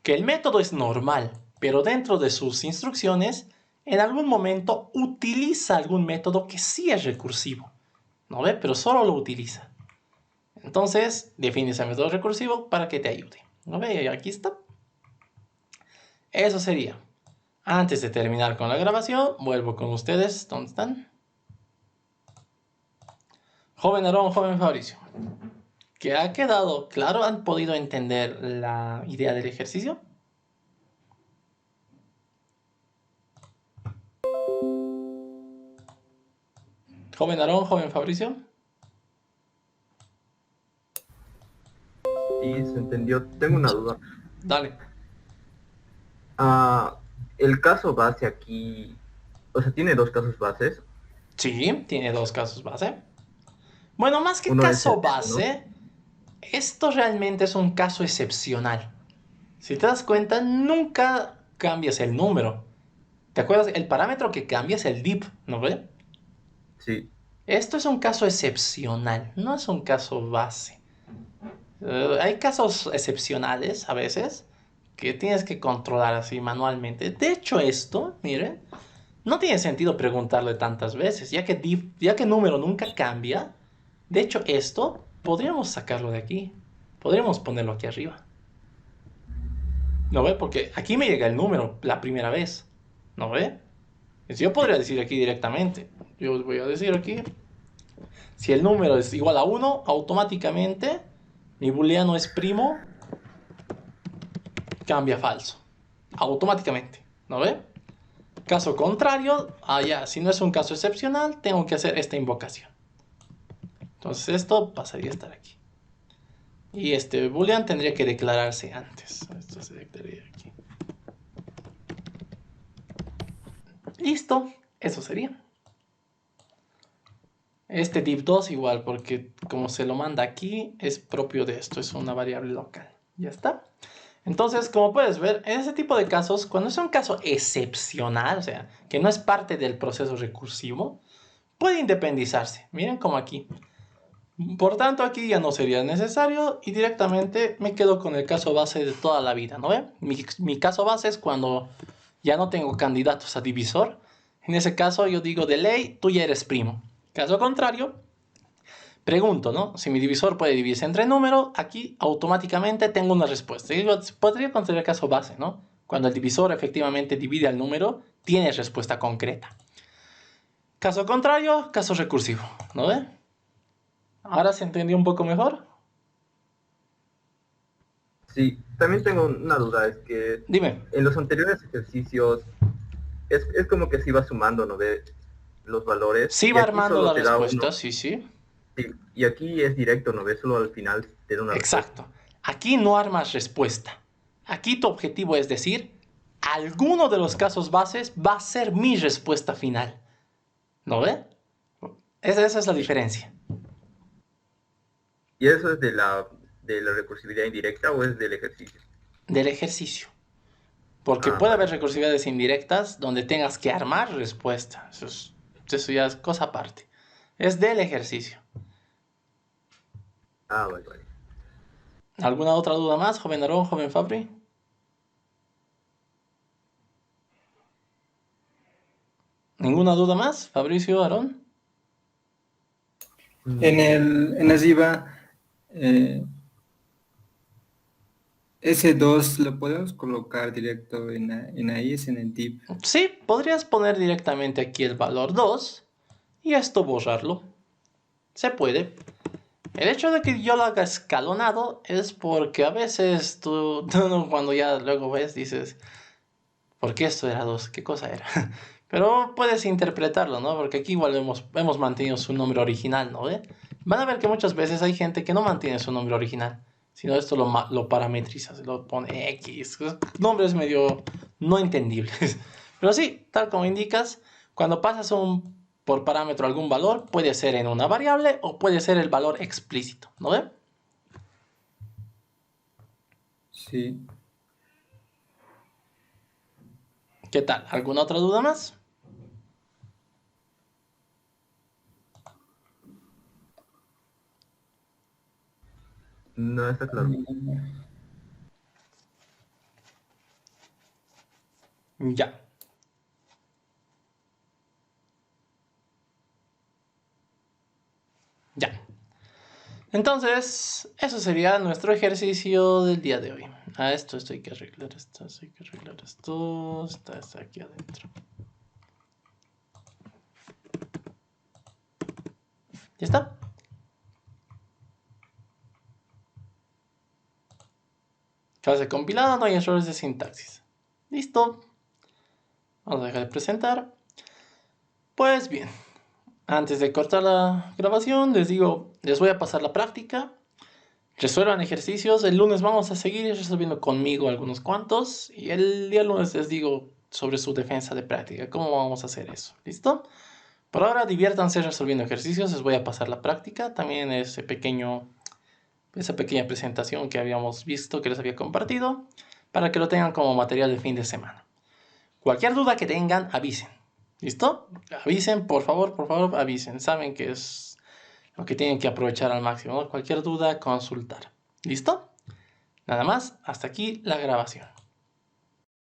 Speaker 1: Que el método es normal, pero dentro de sus instrucciones, en algún momento utiliza algún método que sí es recursivo. ¿No ve? Pero solo lo utiliza. Entonces, defines el método recursivo para que te ayude. ¿No ve? Aquí está. Eso sería. Antes de terminar con la grabación, vuelvo con ustedes. ¿Dónde están? Joven Aarón, joven Fabricio. ¿Qué ha quedado claro? ¿Han podido entender la idea del ejercicio? Joven Aarón, joven Fabricio.
Speaker 3: Sí, se entendió. Tengo una duda.
Speaker 1: Dale.
Speaker 3: Ah, el caso base aquí, o sea, tiene dos casos bases.
Speaker 1: Sí, tiene dos casos base. Bueno, más que
Speaker 3: Uno es el
Speaker 1: caso
Speaker 3: este, ¿no?
Speaker 1: base, esto realmente es un caso excepcional. Si te das cuenta, nunca cambias el número. ¿Te acuerdas? El parámetro que cambia es el div, ¿no ve?
Speaker 3: Sí.
Speaker 1: Esto es un caso excepcional, no es un caso base. Hay casos excepcionales a veces que tienes que controlar así manualmente. De hecho, esto, miren, no tiene sentido preguntarle tantas veces, ya que número nunca cambia. De hecho, esto podríamos sacarlo de aquí. Podríamos ponerlo aquí arriba. ¿No ve? Porque aquí me llega el número la primera vez. ¿No ve? Yo podría decir aquí directamente. Yo voy a decir aquí. Si el número es igual a 1, automáticamente mi booleano es primo, cambia falso. Automáticamente. ¿No ve? Caso contrario, allá, si no es un caso excepcional, tengo que hacer esta invocación. Entonces esto pasaría a estar aquí. Y este boolean tendría que declararse antes. Esto se declararía aquí. Listo, eso sería. Este div2 igual, porque como se lo manda aquí, es propio de esto, es una variable local. Ya está. Entonces, como puedes ver, en ese tipo de casos, cuando es un caso excepcional, o sea, que no es parte del proceso recursivo, puede independizarse. Miren como aquí. Por tanto, aquí ya no sería necesario y directamente me quedo con el caso base de toda la vida, ¿no ven? Mi caso base es cuando ya no tengo candidatos a divisor. En ese caso yo digo de ley, tú ya eres primo. Caso contrario, pregunto, ¿no? Si mi divisor puede dividirse entre números, aquí automáticamente tengo una respuesta. Y podría considerar caso base, ¿no? Cuando el divisor efectivamente divide al número, tiene respuesta concreta. Caso contrario, caso recursivo, ¿no ve? ¿Ahora se entendió un poco mejor?
Speaker 3: Sí, también tengo una duda, es que
Speaker 1: Dime.
Speaker 3: en los anteriores ejercicios es como que se iba sumando, ¿no ve? Los valores,
Speaker 1: Sí
Speaker 3: y
Speaker 1: va
Speaker 3: aquí
Speaker 1: armando
Speaker 3: solo
Speaker 1: la
Speaker 3: te da uno,
Speaker 1: respuesta, sí, sí.
Speaker 3: sí, y aquí es directo, ¿no ve? Solo al final te da una respuesta.
Speaker 1: Exacto. Aquí no armas respuesta. Aquí tu objetivo es decir, alguno de los casos bases va a ser mi respuesta final. ¿No ve? Esa es la
Speaker 3: Sí.
Speaker 1: diferencia.
Speaker 3: ¿Y eso es de la recursividad indirecta o es del ejercicio?
Speaker 1: Del ejercicio. Porque
Speaker 3: Ah,
Speaker 1: puede haber
Speaker 3: vale.
Speaker 1: recursividades indirectas donde tengas que armar respuesta. Eso ya es cosa aparte. Es del ejercicio.
Speaker 3: Ah, vale, vale.
Speaker 1: ¿Alguna otra duda más, joven Aarón, joven Fabri? ¿Ninguna duda más, Fabricio, Aarón?
Speaker 2: En el IVA, ese 2 lo podemos colocar directo en ahí, es en el div.
Speaker 1: Sí, podrías poner directamente aquí el valor 2 y esto borrarlo. Se puede. El hecho de que yo lo haga escalonado es porque a veces tú cuando ya luego ves dices, ¿por qué esto era 2? ¿Qué cosa era? Pero puedes interpretarlo, ¿no? Porque aquí igual hemos mantenido su nombre original, ¿no? Van a ver que muchas veces hay gente que no mantiene su nombre original, sino esto lo parametriza, se lo pone X, nombres medio no entendibles. Pero sí, tal como indicas, cuando pasas por parámetro algún valor, puede ser en una variable o puede ser el valor explícito, ¿no ve?
Speaker 2: Sí.
Speaker 1: ¿Qué tal? ¿Alguna otra duda más?
Speaker 3: No está claro.
Speaker 1: Ya. Ya. Entonces, eso sería nuestro ejercicio del día de hoy. A esto hay que arreglar esto, hay que arreglar esto, está aquí adentro. ¿Ya está? Fase compilada, no hay errores de sintaxis. Listo. Vamos a dejar de presentar. Pues bien, antes de cortar la grabación, les digo, les voy a pasar la práctica. Resuelvan ejercicios. El lunes vamos a seguir resolviendo conmigo algunos cuantos. Y el día lunes les digo sobre su defensa de práctica. ¿Cómo vamos a hacer eso? ¿Listo? Por ahora diviértanse resolviendo ejercicios. Les voy a pasar la práctica. También esa pequeña presentación que habíamos visto, que les había compartido. Para que lo tengan como material de fin de semana. Cualquier duda que tengan, avisen. ¿Listo? Avisen, por favor, avisen. Saben que es lo que tienen que aprovechar al máximo, ¿no? Cualquier duda, consultar. ¿Listo? Nada más, hasta aquí la grabación.